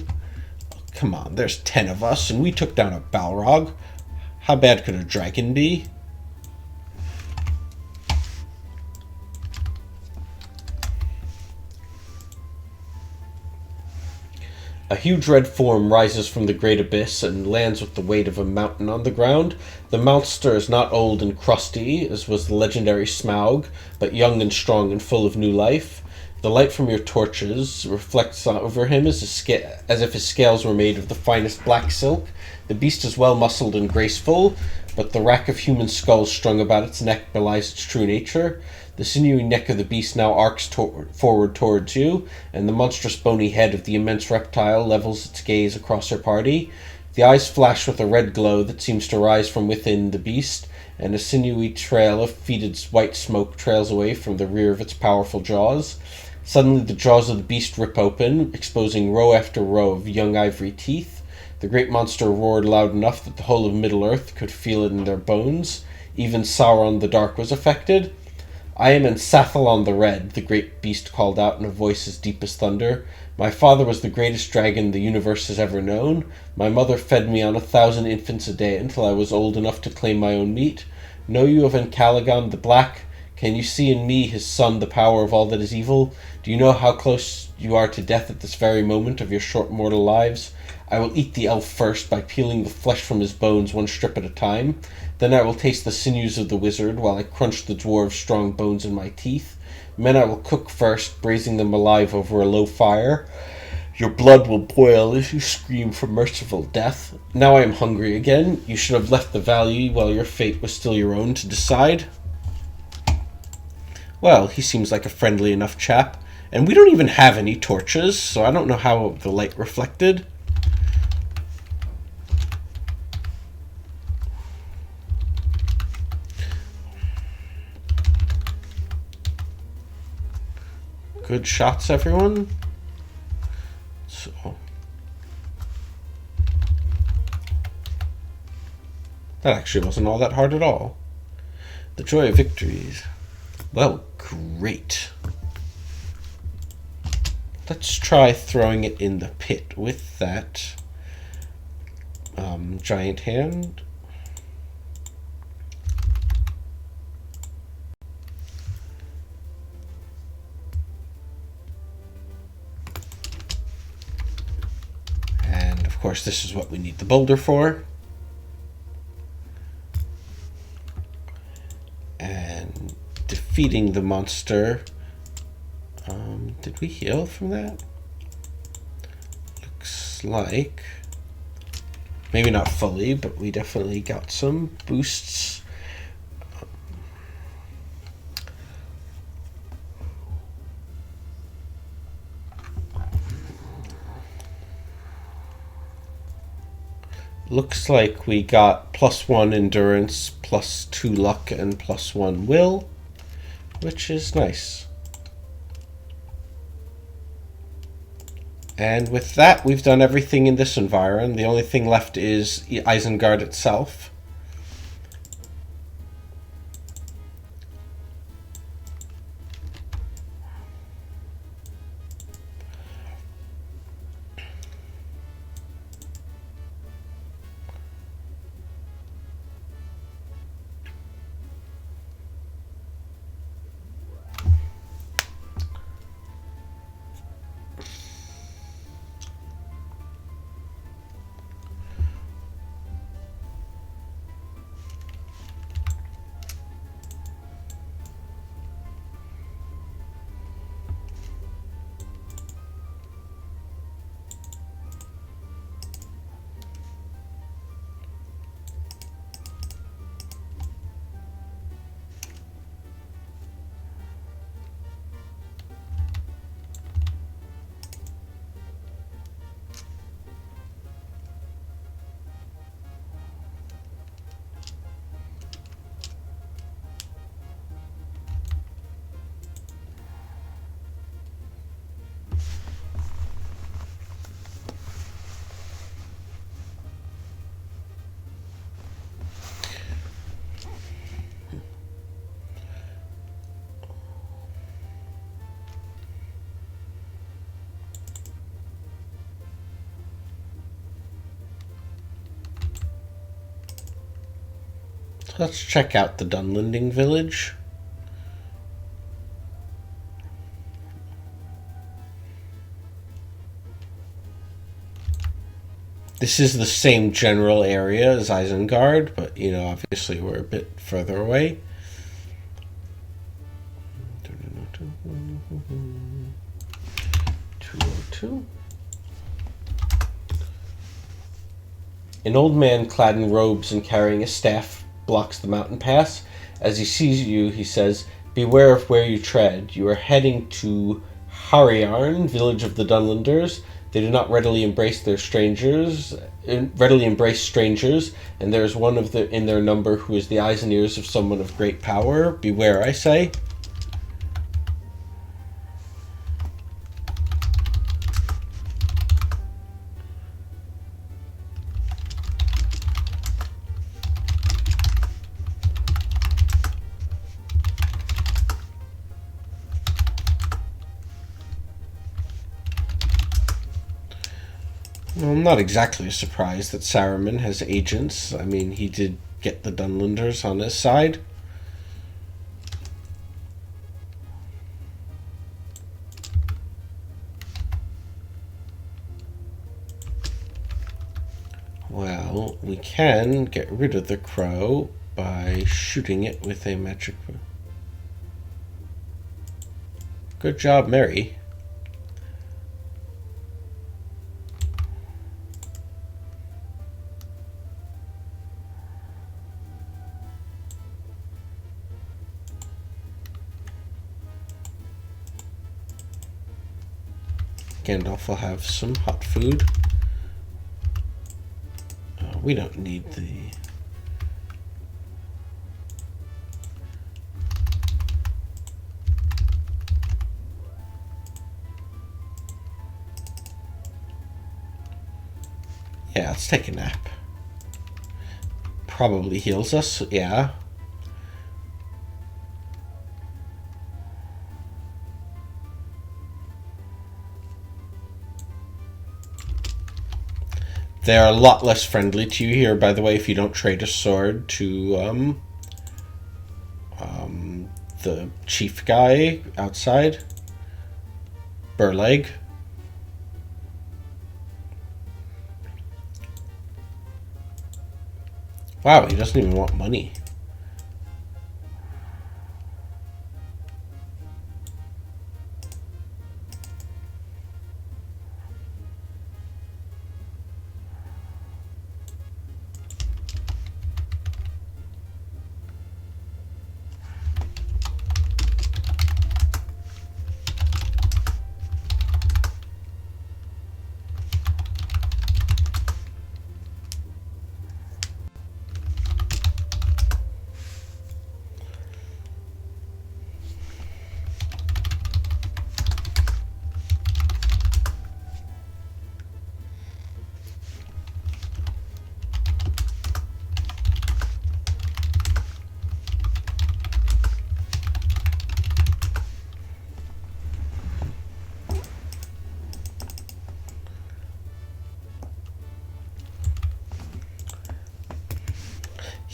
Oh, come on, there's 10 of us, and we took down a Balrog. How bad could a dragon be? A huge red form rises from the great abyss and lands with the weight of a mountain on the ground. The monster is not old and crusty, as was the legendary Smaug, but young and strong and full of new life. The light from your torches reflects over him as if his scales were made of the finest black silk. The beast is well muscled and graceful, but the rack of human skulls strung about its neck belies its true nature. The sinewy neck of the beast now arcs forward towards you, and the monstrous bony head of the immense reptile levels its gaze across her party. The eyes flash with a red glow that seems to rise from within the beast, and a sinewy trail of fetid white smoke trails away from the rear of its powerful jaws. Suddenly the jaws of the beast rip open, exposing row after row of young ivory teeth. The great monster roared loud enough that the whole of Middle-earth could feel it in their bones. Even Sauron the Dark was affected. I am Ensathalon the Red, the great beast called out in a voice as deep as thunder. My father was the greatest dragon the universe has ever known. My mother fed me on 1,000 infants a day until I was old enough to claim my own meat. Know you of Encalagon the Black? Can you see in me, his son, the power of all that is evil? Do you know how close you are to death at this very moment of your short mortal lives? I will eat the elf first by peeling the flesh from his bones one strip at a time. Then I will taste the sinews of the wizard while I crunch the dwarf's strong bones in my teeth. Men I will cook first, braising them alive over a low fire. Your blood will boil as you scream for merciful death. Now I am hungry again. You should have left the valley while your fate was still your own to decide. Well, he seems like a friendly enough chap. And we don't even have any torches, so I don't know how the light reflected. Good shots, everyone. So, that actually wasn't all that hard at all. The joy of victories. Well, great. Let's try throwing it in the pit with that giant hand. And of course, this is what we need the boulder for. And defeating the monster. Did we heal from that? Looks like. Maybe not fully, but we definitely got some boosts. Looks like we got +1 endurance, +2 luck, and +1 will, which is nice. And with that, we've done everything in this environment. The only thing left is Isengard itself. Let's check out the Dunlending village. This is the same general area as Isengard, but, you know, obviously we're a bit further away. 202. An old man clad in robes and carrying a staff blocks the mountain pass. As he sees you, he says, "Beware of where you tread. You are heading to Hariarn, village of the Dunlenders. They do not readily embrace strangers, and there is one in their number who is the eyes and ears of someone of great power. Beware, I say." Well, I'm not exactly surprised that Saruman has agents. I mean, he did get the Dunlenders on his side. Well, we can get rid of the crow by shooting it with a magic bow. Good job, Mary. Gandalf will have some hot food. We don't need the... Yeah, let's take a nap. Probably heals us, yeah. They're a lot less friendly to you here, by the way, if you don't trade a sword to the chief guy outside. Burleg. Wow, he doesn't even want money.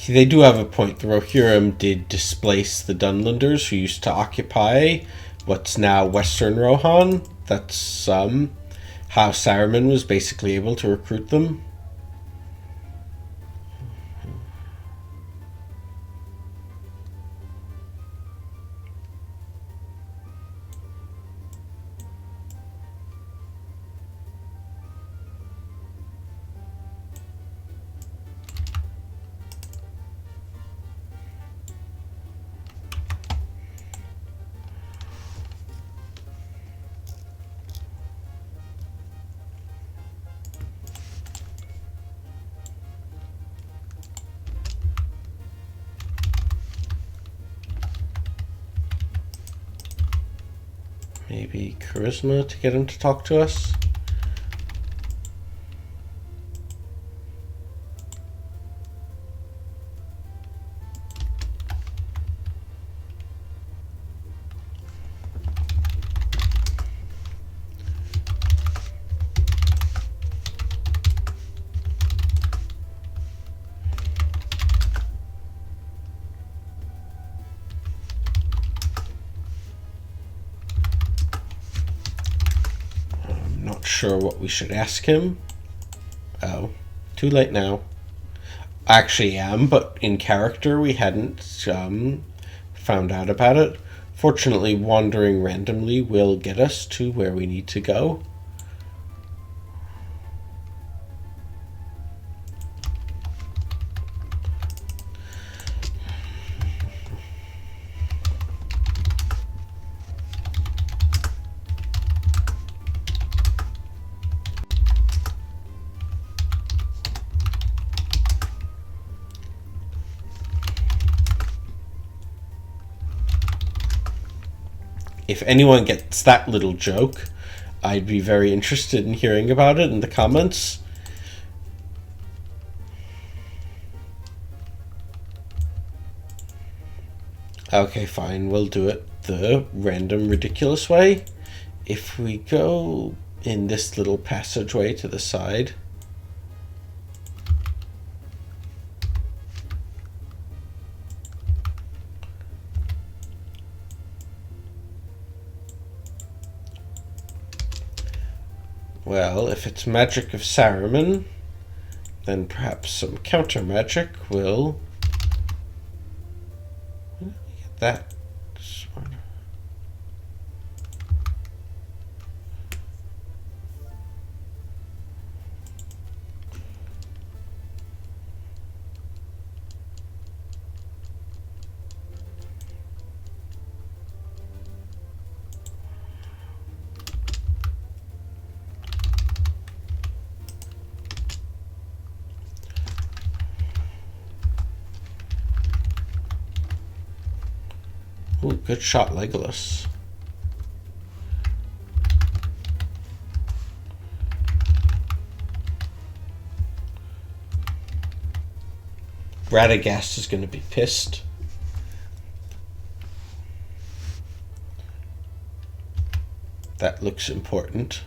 They do have a point. The Rohirrim did displace the Dunlenders, who used to occupy what's now Western Rohan. That's how Saruman was basically able to recruit them. Maybe charisma to get him to talk to us. sure what we should ask him. Oh, too late now. I actually am, but in character we hadn't found out about it. Fortunately, wandering randomly will get us to where we need to go. If anyone gets that little joke, I'd be very interested in hearing about it in the comments. Okay, fine, we'll do it the random, ridiculous way. If we go in this little passageway to the side, well, if it's magic of Saruman, then perhaps some counter magic will get that. Ooh, good shot, Legolas. Radagast is going to be pissed. That looks important.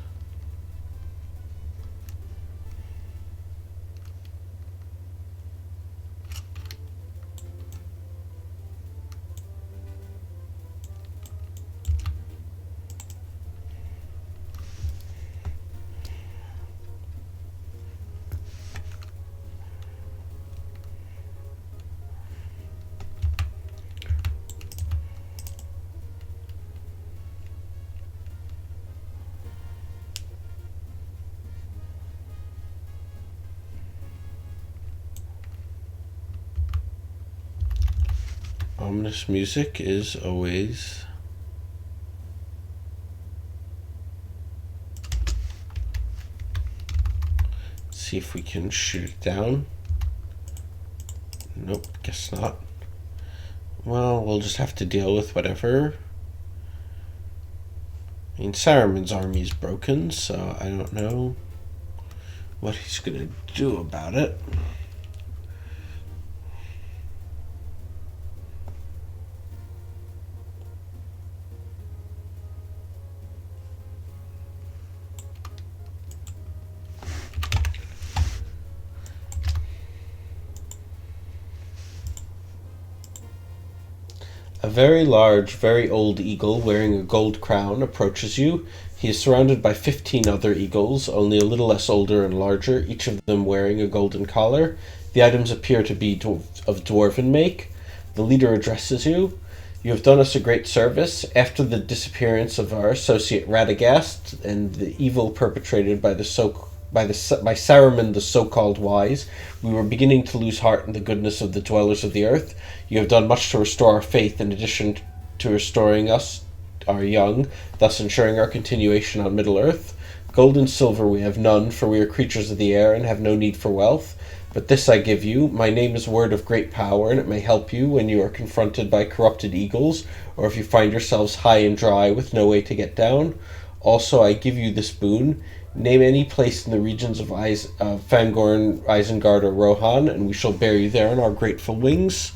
Ominous music is always see if we can shoot it down. Nope, guess not. Well, we'll just have to deal with whatever. I mean, Saruman's army is broken, so I don't know what he's gonna do about it. A very large, very old eagle wearing a gold crown approaches you. He is surrounded by 15 other eagles, only a little less older and larger, each of them wearing a golden collar. The items appear to be of dwarven make. The leader addresses you. You have done us a great service. After the disappearance of our associate Radagast and the evil perpetrated by Saruman the so-called wise, we were beginning to lose heart in the goodness of the dwellers of the earth. You have done much to restore our faith in addition to restoring us, our young, thus ensuring our continuation on Middle-earth. Gold and silver we have none, for we are creatures of the air and have no need for wealth. But this I give you, my name is a word of great power, and it may help you when you are confronted by corrupted eagles, or if you find yourselves high and dry with no way to get down. Also, I give you this boon. Name any place in the regions of Fangorn, Isengard, or Rohan, and we shall bear you there on our grateful wings.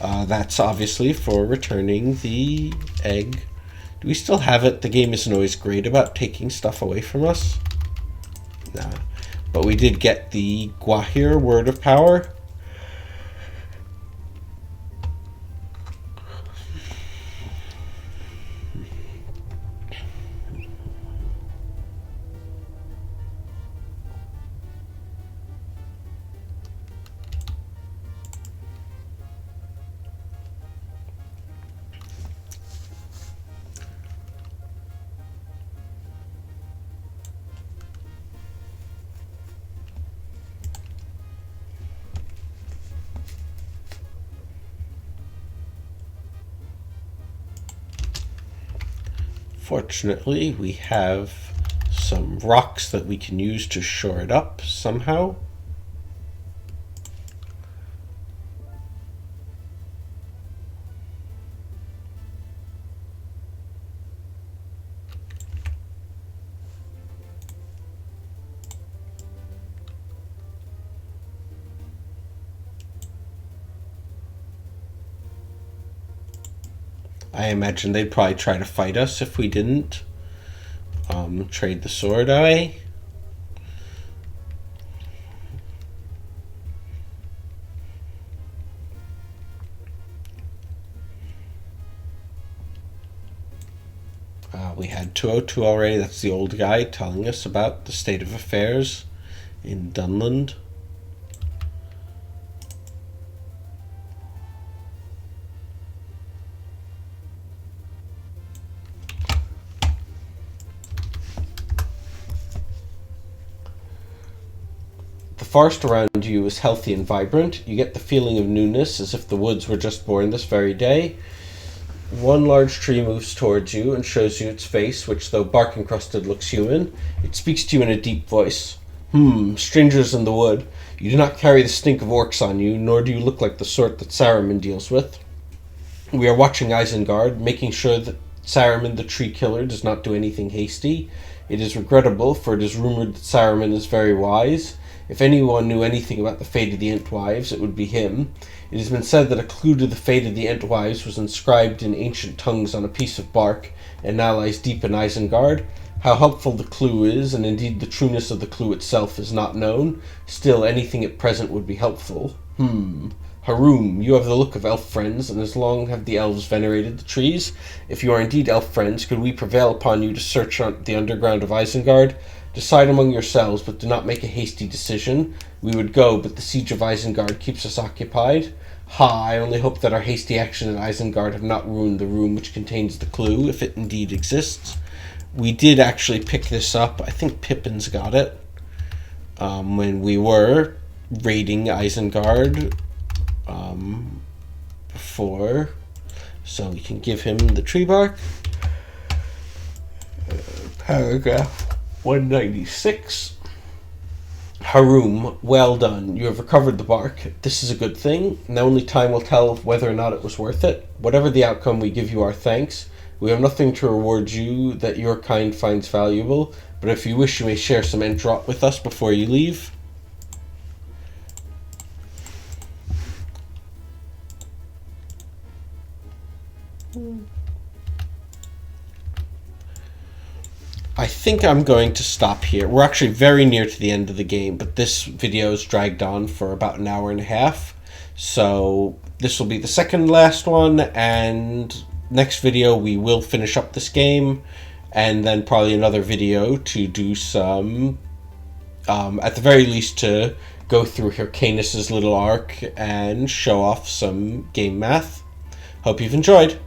That's obviously for returning the egg. Do we still have it? The game isn't always great about taking stuff away from us. Nah. But we did get the Gwahir word of power. Fortunately, we have some rocks that we can use to shore it up somehow. I imagine they'd probably try to fight us if we didn't trade the sword away. We had 202 already. That's the old guy telling us about the state of affairs in Dunland. The forest around you is healthy and vibrant. You get the feeling of newness, as if the woods were just born this very day. One large tree moves towards you and shows you its face, which, though bark-encrusted, looks human. It speaks to you in a deep voice. Strangers in the wood. You do not carry the stink of orcs on you, nor do you look like the sort that Saruman deals with. We are watching Isengard, making sure that Saruman the tree killer does not do anything hasty. It is regrettable, for it is rumored that Saruman is very wise. If anyone knew anything about the fate of the Entwives, it would be him. It has been said that a clue to the fate of the Entwives was inscribed in ancient tongues on a piece of bark, and now lies deep in Isengard. How helpful the clue is, and indeed the trueness of the clue itself, is not known. Still, anything at present would be helpful. Harum, you have the look of elf friends, and as long have the elves venerated the trees. If you are indeed elf friends, could we prevail upon you to search the underground of Isengard? Decide among yourselves, but do not make a hasty decision. We would go, but the siege of Isengard keeps us occupied. I only hope that our hasty action at Isengard have not ruined the room which contains the clue, if it indeed exists. We did actually pick this up. I think Pippin's got it. When we were raiding Isengard before. So we can give him the tree bark. Paragraph 196. Harum, well done. You have recovered the bark. This is a good thing. Now only time will tell whether or not it was worth it. Whatever the outcome, we give you our thanks. We have nothing to reward you that your kind finds valuable, but if you wish, you may share some Entrot with us before you leave. I think I'm going to stop here. We're actually very near to the end of the game, but this video is dragged on for about an hour and a half. So this will be the second last one, and next video we will finish up this game, and then probably another video to do some, at the very least, to go through Hyrcanus's little arc and show off some game math. Hope you've enjoyed.